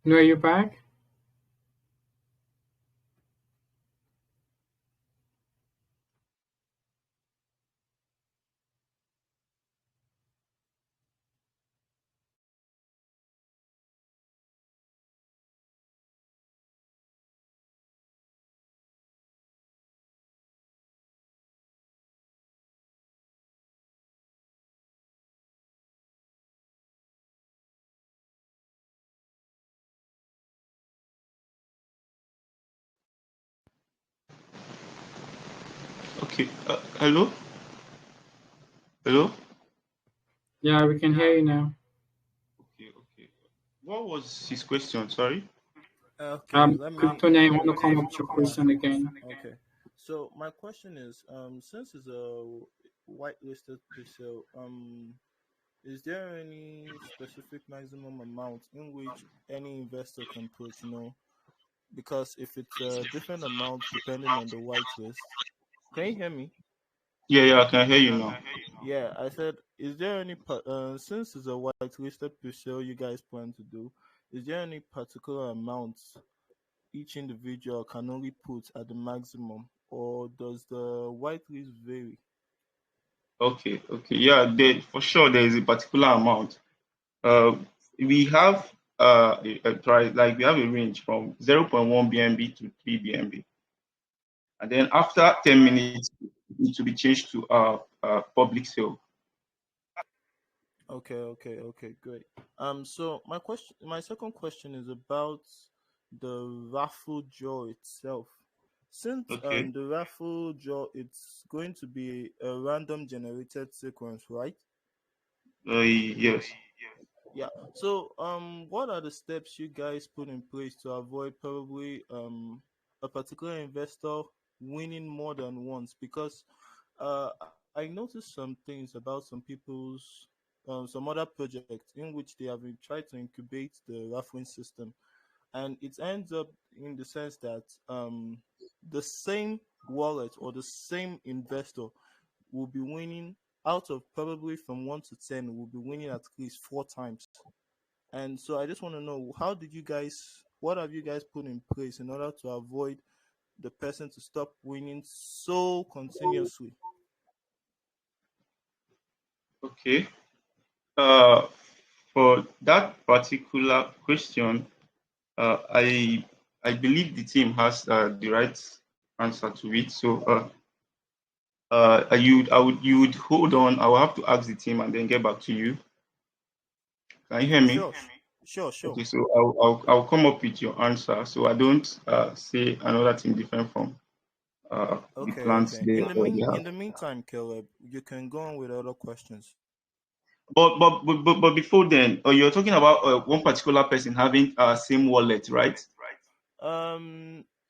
No, are you back? Okay. Hello? Hello? Yeah, we can hear you now. Okay. What was his question? Sorry. Okay, Kryptonian, you let want me to come up with your question again? Okay. So my question is, since it's a whitelisted pre-sale, is there any specific maximum amount in which any investor can put, you know? Because if it's a different amount depending on the whitelist, can you hear me? Yeah, I can hear you now. Yeah, I said, is there any since it's a whitelisted pre-sale you guys plan to do, is there any particular amount each individual can only put at the maximum, or does the whitelist vary? Okay. Yeah, for sure there is a particular amount. Uh, we have a price, like we have a range from 0.1 BNB to 3 BNB. And then after 10 minutes, it needs to be changed to public sale. Okay, great. So my second question is about the raffle draw itself. Since Okay. the raffle draw, it's going to be a random generated sequence, right? Yes. Yeah. So what are the steps you guys put in place to avoid probably a a particular investor winning more than once? Because I noticed some things about some people's some other projects in which they have tried to incubate the raffling system, and it ends up in the sense that the same wallet or the same investor will be winning out of probably from 1 to 10 will be winning at least 4 times. And so I just want to know, what have you guys put in place in order to avoid the person to stop winning so continuously? Okay. For that particular question, I believe the team has the right answer to it. So you would hold on. I will have to ask the team and then get back to you. Can you hear me? Sure. Okay, so I'll come up with your answer, so I don't say another thing different from the plans Okay. they In already have. the meantime, Caleb, you can go on with other questions. But before then, you're talking about one particular person having same wallet, right?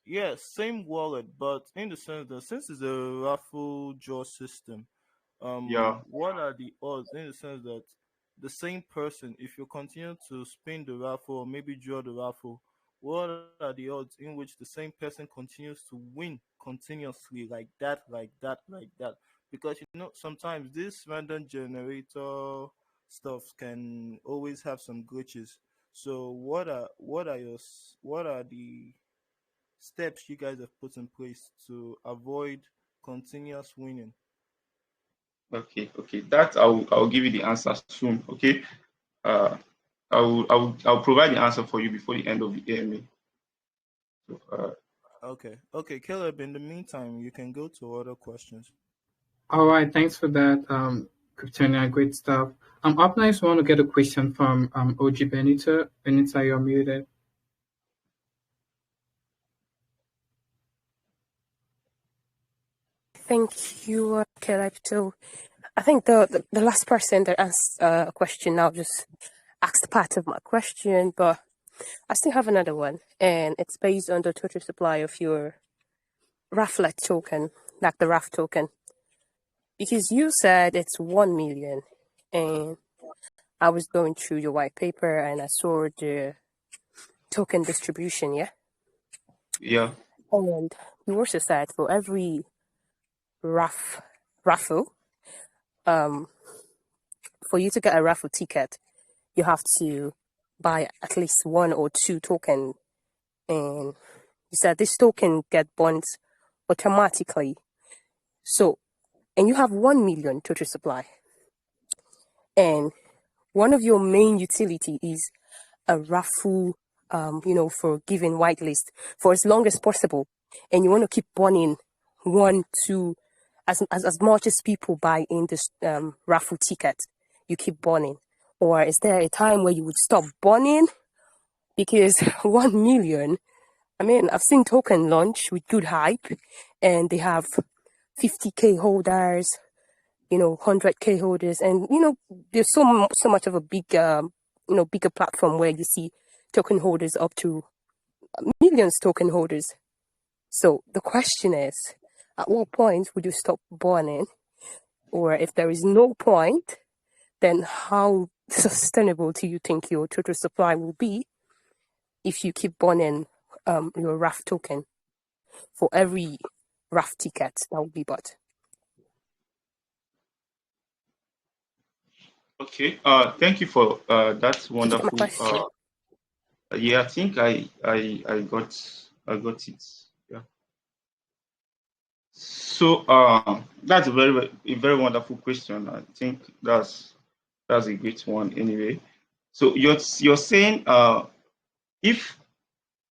Yeah, same wallet, but in the sense that since it's a raffle draw system, Yeah. what are the odds in the sense that the same person, if you continue to spin the raffle or maybe draw the raffle, what are the odds in which the same person continues to win continuously like that, like that, like that? Because sometimes this random generator stuff can always have some glitches. So what are the steps you guys have put in place to avoid continuous winning? Okay. That I'll give you the answer soon. Okay. Uh, I'll provide the answer for you before the end of the AMA. So, Okay, Caleb, in the meantime, you can go to other questions. All right, thanks for that, Kryptonia. Great stuff. Up next, we want to get a question from OG Benita. Benita, you're muted. Thank you, Caleb. So I think the last person that asked a question now just asked part of my question, but I still have another one, and it's based on the total supply of your Rafflet token, like the Raff token, because you said it's 1 million, and I was going through your white paper and I saw the token distribution, yeah? yeah. And you also said for every raffle, for you to get a raffle ticket, you have to buy at least 1 or 2 token, and you said this token get burned automatically. So, and you have 1 million total supply, and one of your main utility is a raffle, for giving whitelist for as long as possible, and you want to keep burning 1, 2, as much as people buy in this raffle ticket, you keep burning. Or is there a time where you would stop burning? Because 1 million, I mean, I've seen token launch with good hype, and they have 50K holders, 100K holders, and there's so much of a big, bigger platform where you see token holders up to millions token holders. So the question is, at what point would you stop burning? Or if there is no point, then how sustainable do you think your total supply will be if you keep burning your RAF token for every RAF ticket that will be bought? Okay. Thank you for that Did you get my wonderful. question? Yeah, I think I got it. Yeah. So that's a very wonderful question. I think that's a great one anyway. So you're saying if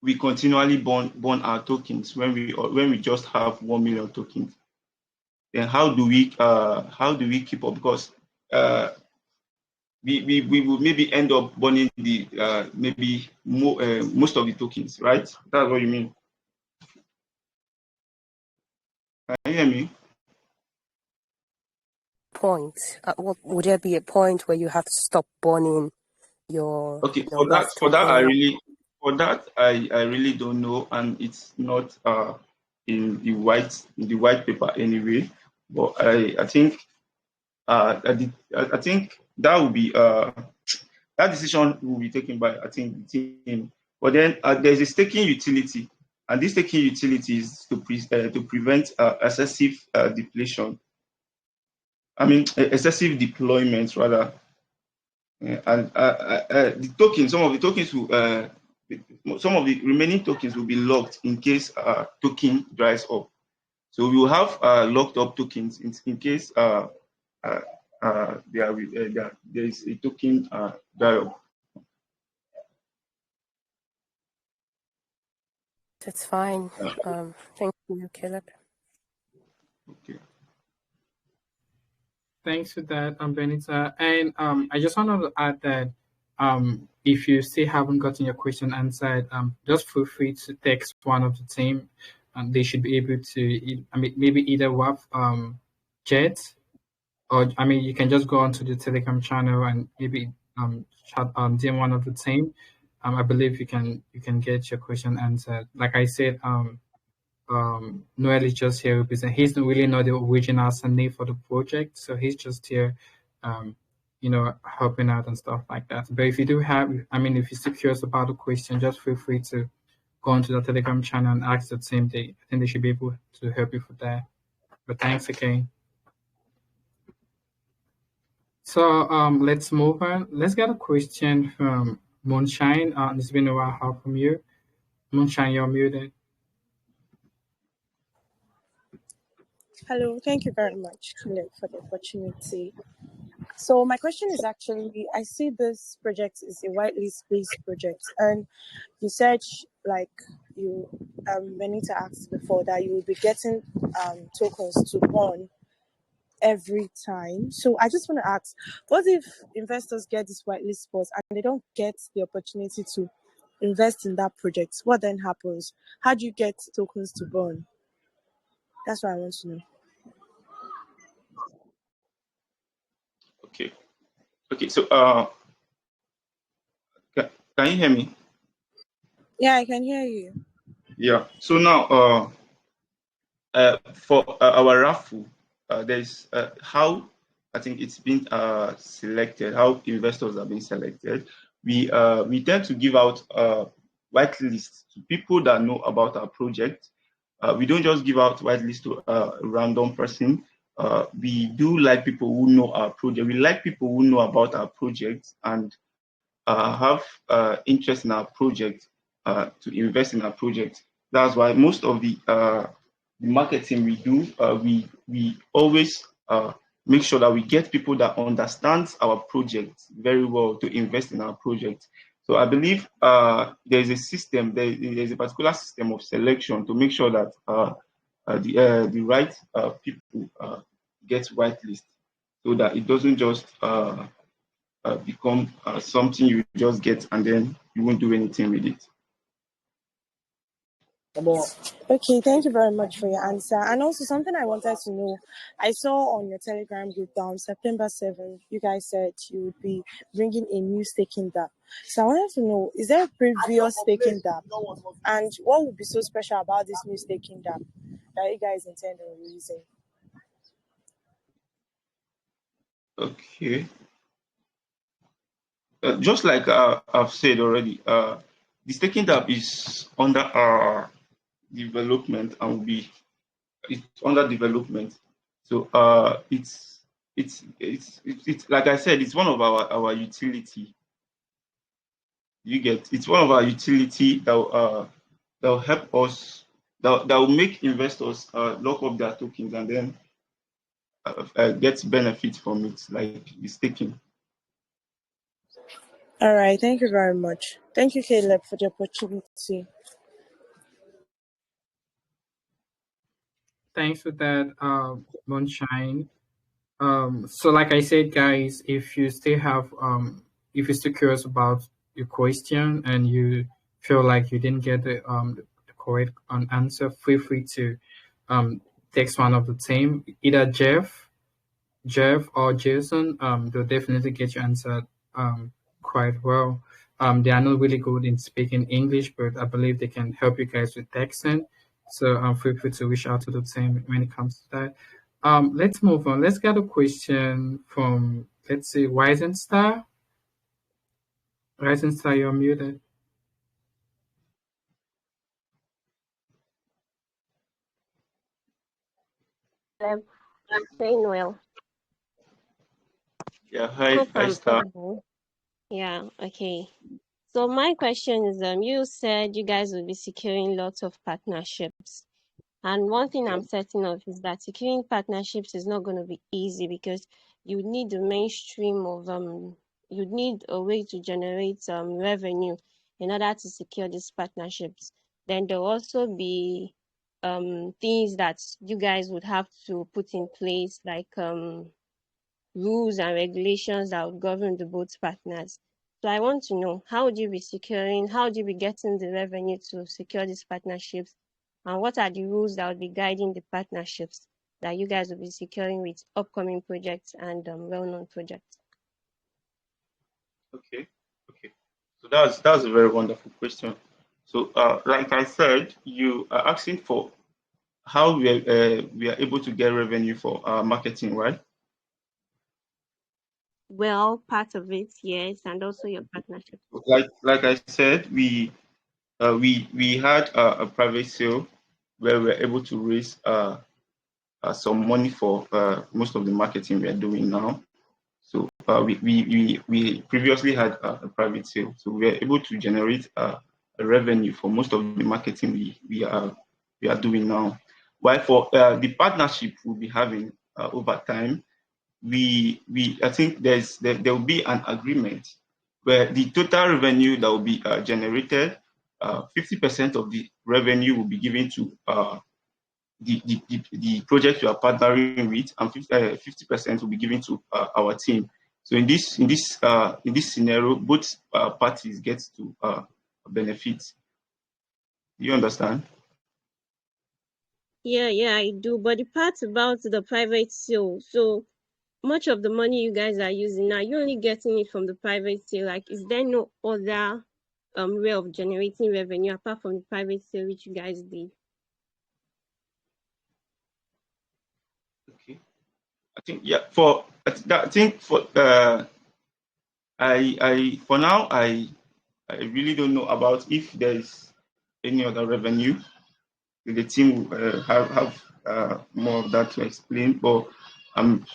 we continually burn our tokens when we just have 1 million tokens, then how do we keep up? Because we will maybe end up burning the maybe most of the tokens, right? That's what you mean. Can you hear me? Point. Would there be a point where you have to stop burning your Okay, RAF for that I token? For that, I really don't know, and it's not in the white paper anyway. But I think I think that will be that decision will be taken by, I think, the team. But then there's a staking utility, and this staking utility is to prevent excessive depletion. I mean, excessive deployment rather. And the tokens, some of the remaining tokens will be locked in case token dries up. So we will have locked up tokens in case there is a token dry up. That's fine. Thank you, Caleb. Okay. Thanks for that, Benita. And I just wanted to add that if you still haven't gotten your question answered, just feel free to text one of the team, and they should be able to. I mean, maybe either Jet, or I mean, you can just go onto the Telegram channel and maybe chat DM one of the team. I believe you can get your question answered. Like I said, Noel is just here because he's really not the original Sunday for the project, so he's just here, helping out and stuff like that. But if you do have, I mean, if you're still curious about the question, just feel free to go onto the Telegram channel and ask the same day. I think they should be able to help you for that. But thanks again. So let's move on. Let's get a question from Moonshine. It's been a while from you. Moonshine, you're muted. Hello, thank you very much, Caleb, for the opportunity. So my question is actually, I see this project is a whitelist-based project, and you said, like you, Benita asked before, that you will be getting tokens to burn every time. So I just want to ask, what if investors get this whitelist spot and they don't get the opportunity to invest in that project? What then happens? How do you get tokens to burn? That's what I want to know. Okay, so can you hear me? Yeah, I can hear you. Yeah. So now for our Raffle, there's how I think it's been selected, how investors have been selected. We tend to give out whitelist to people that know about our project. We don't just give out whitelist to a random person. We do like people who know our project. We like people who know about our project and have interest in our project to invest in our project. That's why most of the marketing we do, we always make sure that we get people that understand our project very well to invest in our project. So I believe there's a system, there's a particular system of selection to make sure that the right people get whitelist, so that it doesn't just become something you just get and then you won't do anything with it. Okay, thank you very much for your answer. And also something I wanted to know, I saw on your Telegram group that on September 7th, you guys said you would be bringing a new staking DApp. So I wanted to know, is there a previous staking DApp? And what would be so special about this new staking DApp that you guys intend on releasing? Okay. Just like I've said already, the staking DApp is under our development and it's under development. So it's like I said, it's one of our utility. It's one of our utility that will help us, that will make investors lock up their tokens and then get benefit from it, like the staking. All right, thank you very much. Thank you, Caleb, for the opportunity. Thanks for that, Moonshine. So like I said, guys, if you still have if you're still curious about your question and you feel like you didn't get the correct answer, feel free to text one of the team, either Jeff or Jason. They'll definitely get your answer quite well. They are not really good in speaking English, but I believe they can help you guys with texting. So feel free to reach out to the team when it comes to that. Let's move on. Let's get a question from, let's see, Rising Star. Rising Star, you're muted. I'm doing well. Yeah, hi, Hope hi, I'm Star. audible. Yeah, okay. So my question is, you said you guys will be securing lots of partnerships. And one thing I'm certain of is that securing partnerships is not going to be easy because you need a mainstream of you need a way to generate revenue in order to secure these partnerships. Then there'll also be things that you guys would have to put in place, like rules and regulations that would govern the both partners. So I want to know, how would you be securing, how would you be getting the revenue to secure these partnerships? And what are the rules that would be guiding the partnerships that you guys will be securing with upcoming projects and well-known projects? Okay, okay. So that's a very wonderful question. So, like I said, you are asking for how we are able to get revenue for marketing, right? Well, part of it, yes, and also your partnerships. Like I said, we had a private sale where we were able to raise some money for most of the marketing we are doing now. So we previously had a private sale, so we are able to generate a revenue for most of the marketing we are doing now. While for the partnership we'll be having over time, I think there will be an agreement where the total revenue that will be generated, 50% of the revenue will be given to the project you are partnering with, and 50% will be given to our team. So in this scenario, both parties get to benefit. Do you understand? Yeah, I do. But the part about the private sale, so much of the money you guys are using now, you're only getting it from the private sale. Like, is there no other way of generating revenue apart from the private sale which you guys did? Okay. I think I think for I for now I really don't know about if there is any other revenue. The team will have more of that to explain, but I'm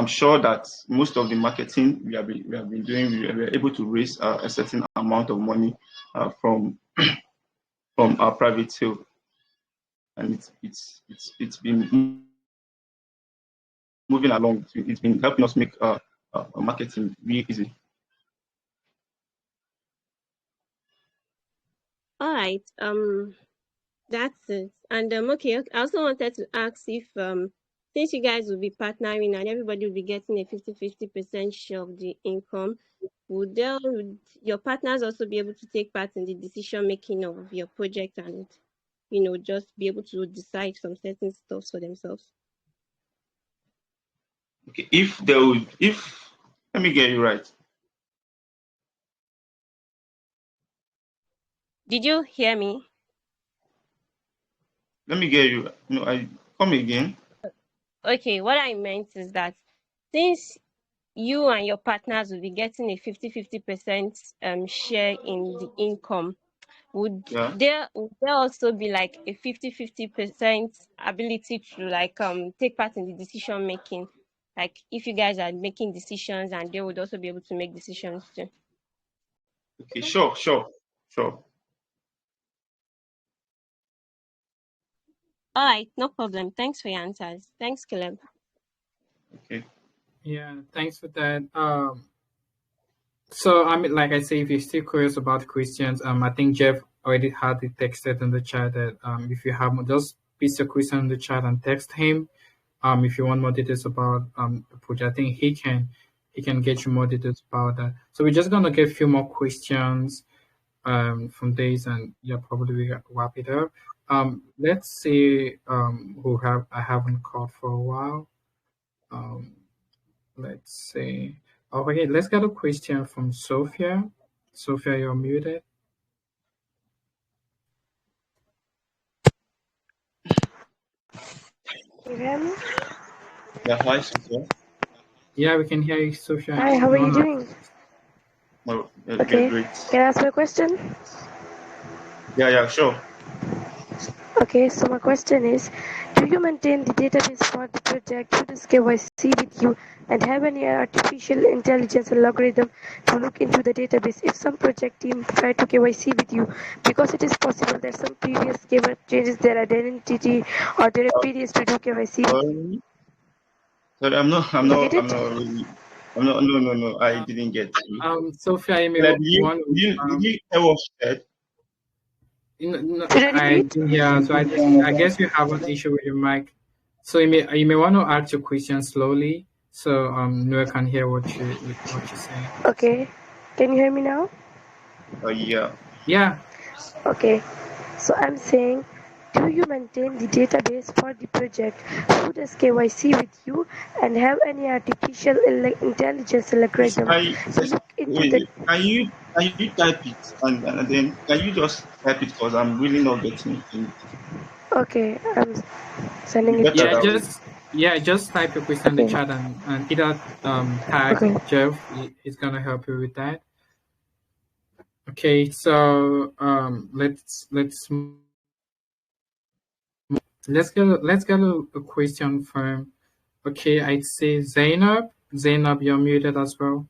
sure that most of the marketing we have been doing, we were able to raise a certain amount of money from from our private sale, and it's been moving along. It's been helping us make marketing really easy. All right, that's it. And okay, I also wanted to ask if since you guys will be partnering and everybody will be getting a 50-50% share of the income, would your partners also be able to take part in the decision making of your project and just be able to decide some certain stuff for themselves? Okay, if let me get you right. Did you hear me? Let me get you. No, I come again. Okay, what I meant is that since you and your partners will be getting a 50-50% share in the income, would Yeah. there also be like a 50-50% ability to like take part in the decision making? Like if you guys are making decisions and they would also be able to make decisions too. Okay. Sure. All right, no problem. Thanks for your answers. Thanks, Caleb. Okay. Yeah, thanks for that. So I mean, like I say, if you're still curious about questions, I think Jeff already had it texted in the chat that if you have just piece your question in the chat and text him. If you want more details about the project, I think he can get you more details about that. So we're just gonna get a few more questions from days, and yeah, probably we wrap it up. Let's see who I haven't called for a while. Let's see. Okay, let's get a question from Sophia. Sophia, you're muted. You hear me? Yeah, hi, Sophia. Yeah, we can hear you, Sophia. Hi, how are you doing? Well, Okay, great. can I ask my question? Yeah, sure. Okay, so my question is, do you maintain the database for the project, who does KYC with you, and have any artificial intelligence algorithm to look into the database if some project team try to KYC with you? Because it is possible that some previous gamer changes their identity or their periods to do KYC with you. Sorry, I'm not really. No, I didn't get you. Sophia, you may Did want you hear what she said? No, Should I I repeat? didn't hear. So I guess you have an issue with your mic. So you may want to ask your question slowly, so Noah can hear what you're saying. Okay, can you hear me now? Yeah. Yeah. Okay, so I'm saying, do you maintain the database for the project? Who does KYC with you and have any artificial intelligence algorithm to look into the... Can you type it and then can you just type it because I'm really not getting it. Okay, I'm sending it. Just type your question in the chat and either tag Jeff. He's gonna help you with that. Okay, so let's get a question from. Okay, I'd say Zainab. Zainab, you're muted as well.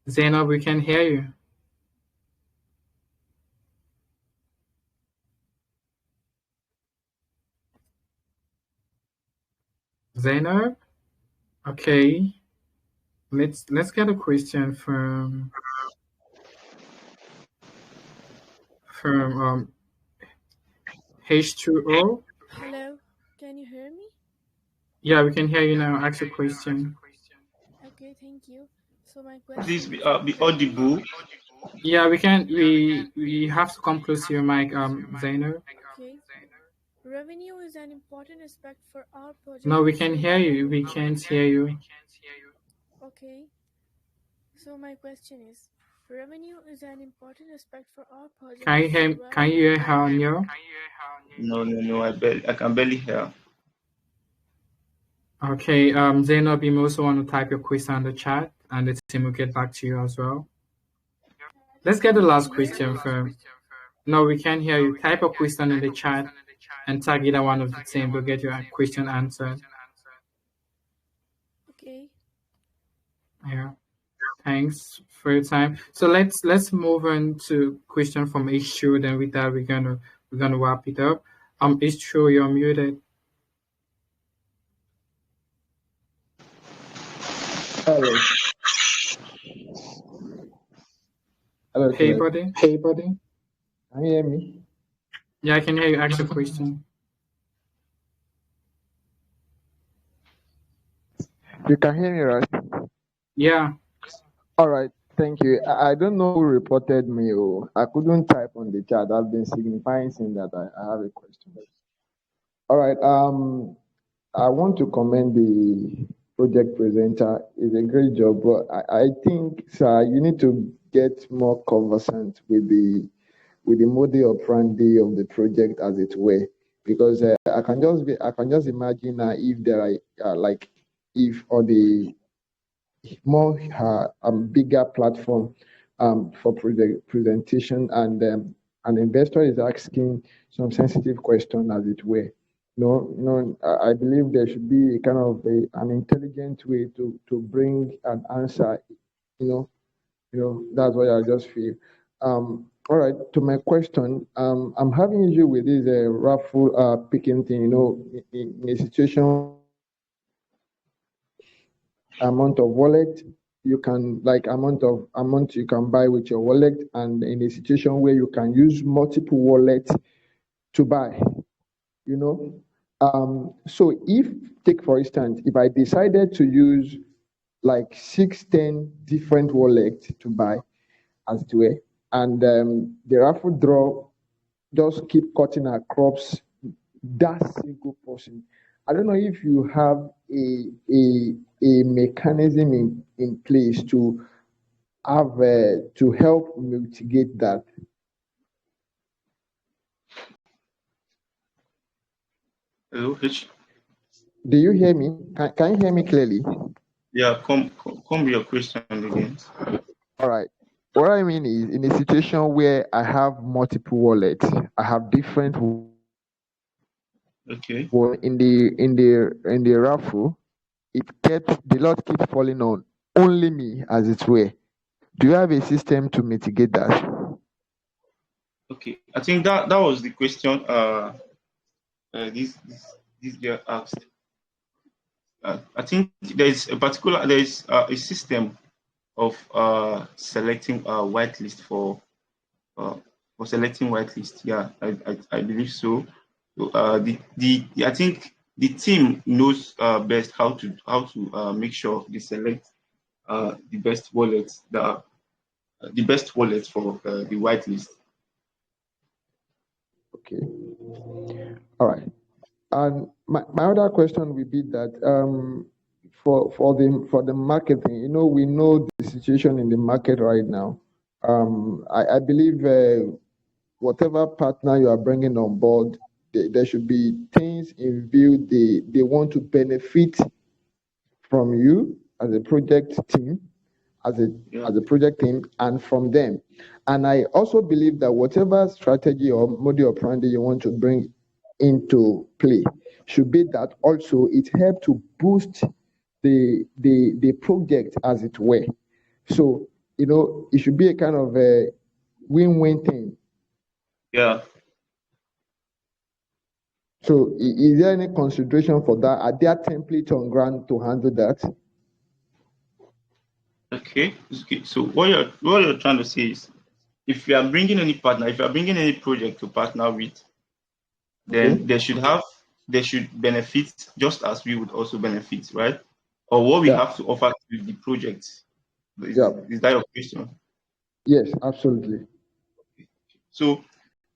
Zainab, we can hear you. Zainab? Okay. Let's get a question from H2O. Hello, can you hear me? Yeah, we can hear you now. Ask your question. Okay, thank you. So my question. Please be audible. Yeah, we can. We have to come close to your mic, Zainab. Okay. Revenue is an important aspect for our project. No, we can hear you. We can't hear you. Okay. So my question is, revenue is an important aspect for our project. Can you hear her, Neo? No, I can barely hear. Okay, Zainab, you also want to type your question in the chat, and the team will get back to you as well. Let's get the last question from. No, we can't hear you. Type a question in the chat and tag either one of the team to get your question answered. Okay. Yeah. Thanks for your time. So let's move on to question from H2. Then with that we're gonna wrap it up. H2, you're muted. Hello. Hello. Hey buddy. Can you hear me? Yeah, I can hear you. Ask your question. You can hear me, right? Yeah. All right. Thank you. I don't know who reported me. I couldn't type on the chat. I've been signifying saying that I have a question. All right. I want to commend the project presenter. It's a great job, but I think, sir, you need to get more conversant with the model operandi of the project, as it were, because I can just imagine if there are if on the more bigger platform for project presentation, and an investor is asking some sensitive question, as it were. No, I believe there should be a kind of an intelligent way to bring an answer. That's what I just feel. All right, to my question, I'm having issue with this raffle picking thing. In a situation, amount of wallet you can amount you can buy with your wallet, and in a situation where you can use multiple wallets to buy. So take for instance, if I decided to use like 6-10 different wallets to buy, as it were, and the raffle draw just keep cutting across that single person. I don't know if you have a mechanism in place to have to help mitigate that. Hello, H. Do you hear me? Can you hear me clearly? Yeah, come with your question again. All right. What I mean is, in a situation where I have multiple wallets, I have different Okay. in the raffle, the lot keeps falling on only me, as it were. Do you have a system to mitigate that? Okay. I think that was the question. This girl asked. I think there's a system of selecting a whitelist for selecting whitelist. Yeah, I believe so. So, I think the team knows best how to make sure they select the best wallets for the whitelist. Okay. All right. And my other question would be that for the marketing, we know the situation in the market right now. I believe whatever partner you are bringing on board, there should be things in view they want to benefit from you as a project team, as a project team, and from them. And I also believe that whatever strategy or model operandi you want to bring into play should be that also it helps to boost the project, as it were. So it should be a kind of a win-win thing. Yeah. So is there any consideration for that? Are there templates on ground to handle that? Okay. So what you're trying to say is, if you are bringing any project to partner with, then they should benefit just as we would also benefit, right? Or what we have to offer to the project. Is that your question? Yes, absolutely. So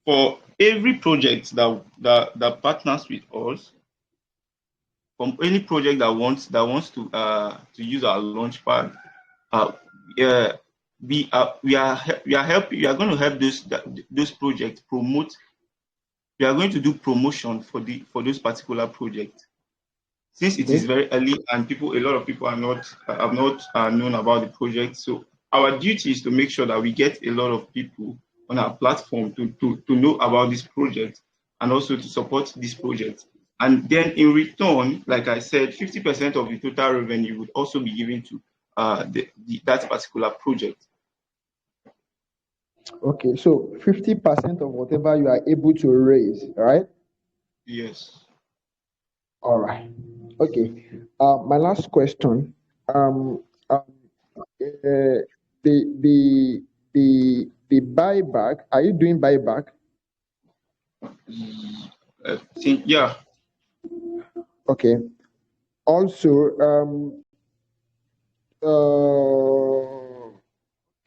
for every project that partners with us, from any project that wants to use our launchpad, we are going to help those projects promote. We are going to do promotion for those particular projects. Since it is very early and a lot of people have not known about the project, so our duty is to make sure that we get a lot of people on our platform to know about this project and also to support this project. And then in return, like I said, 50% of the total revenue would also be given to that particular project. Okay, so 50% of whatever you are able to raise, right? Yes. All right. Okay. My last question. The buyback. Are you doing buyback? Yeah. Okay. Also, okay,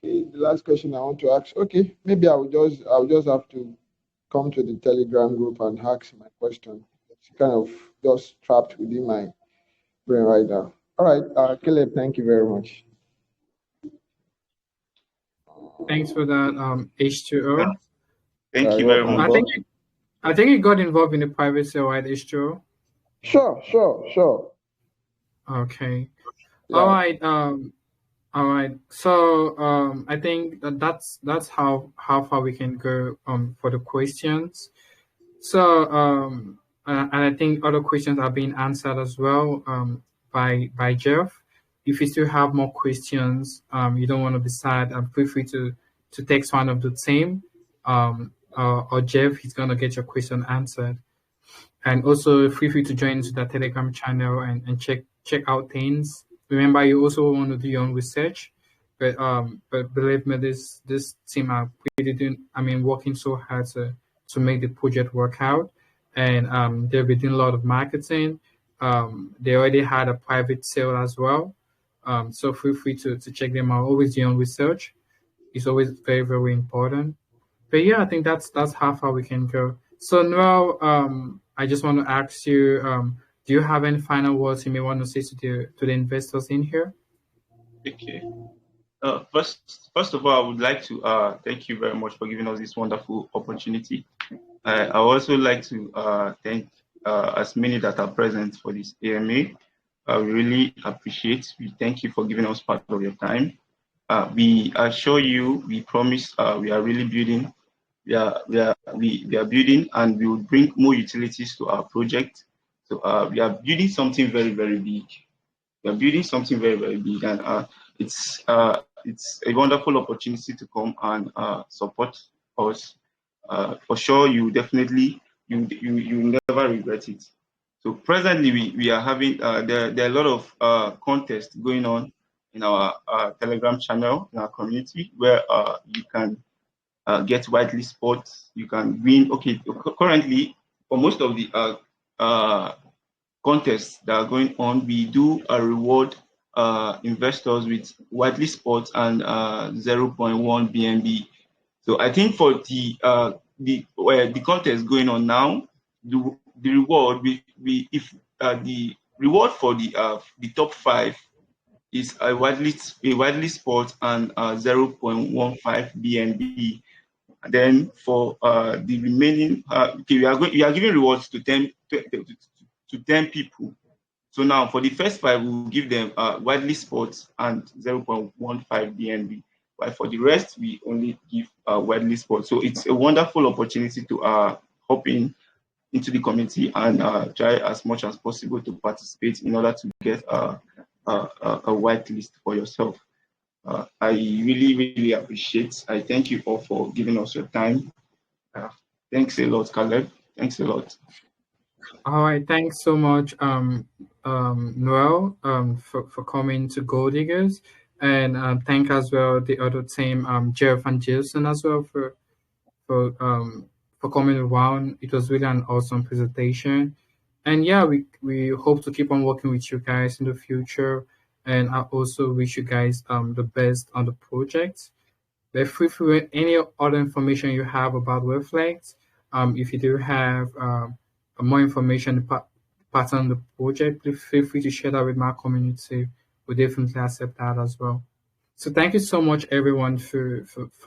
the last question I want to ask. Okay, maybe I'll just have to come to the Telegram group and ask my question. It's kind of just trapped within my brain right now. All right, Caleb, thank you very much. Thanks for that, H2O. Thank you very much. I think you got involved in the private sale, right, H2O? Sure. Okay. Yeah. All right. All right. So I think that's how far we can go for the questions. So and I think other questions are being answered as well by Jeff. If you still have more questions, you don't want to decide, feel free to text one of the team or Jeff. He's gonna get your question answered. And also feel free to join into the Telegram channel and check out things. Remember, you also want to do your own research, but believe me, this team are working so hard to make the project work out, and they've been doing a lot of marketing. They already had a private sale as well, so feel free to check them out. Always do your own research. It's always very, very important. But yeah, I think that's how far we can go. So now, I just want to ask you, do you have any final words you may want to say to the investors in here? Okay. First of all, I would like to thank you very much for giving us this wonderful opportunity. I would also like to thank as many that are present for this AMA. We really appreciate. We thank you for giving us part of your time. We assure you, we promise, we are really building. We are building, and we will bring more utilities to our project. So we are building something very, very big. We are building something very, very big, and it's a wonderful opportunity to come and support us. For sure, you definitely you never regret it. So presently, we are having there are a lot of contests going on in our Telegram channel in our community where you can get Whitelist spots. You can win. Okay, currently for most of the contests that are going on, we do reward investors with Whitelist spots and 0.1 BNB. So I think for the contest going on now, the reward if the reward for the top 5 is a Whitelist spot and 0.15 BNB. And then for the remaining, okay, we are giving rewards to 10 people. So now for the first 5, we'll give them Whitelist spots and 0.15 BNB. While for the rest, we only give Whitelist spots. So it's a wonderful opportunity to hop into the community and try as much as possible to participate in order to get a whitelist for yourself. I really, really appreciate. I thank you all for giving us your time. Thanks a lot, Caleb. Thanks a lot. All right, thanks so much, Noel, for coming to Gold Diggers, and thank as well the other team, Jeff and Jason as well for coming around. It was really an awesome presentation, and yeah, we hope to keep on working with you guys in the future, and I also wish you guys the best on the project. But free for any other information you have about Rafflet. If you do have more information pattern on the project, please feel free to share that with my community. We'll definitely accept that as well. So thank you so much everyone for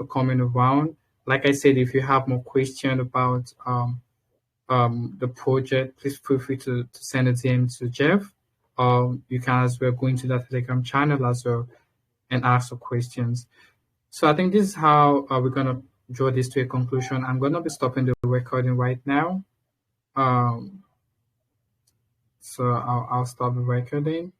coming around. Like I said, if you have more questions about the project, please feel free to send a DM to Jeff. You can as well go into that Telegram channel as well and ask some questions. So I think this is how we're gonna draw this to a conclusion. I'm gonna be stopping the recording right now. So I'll stop the recording.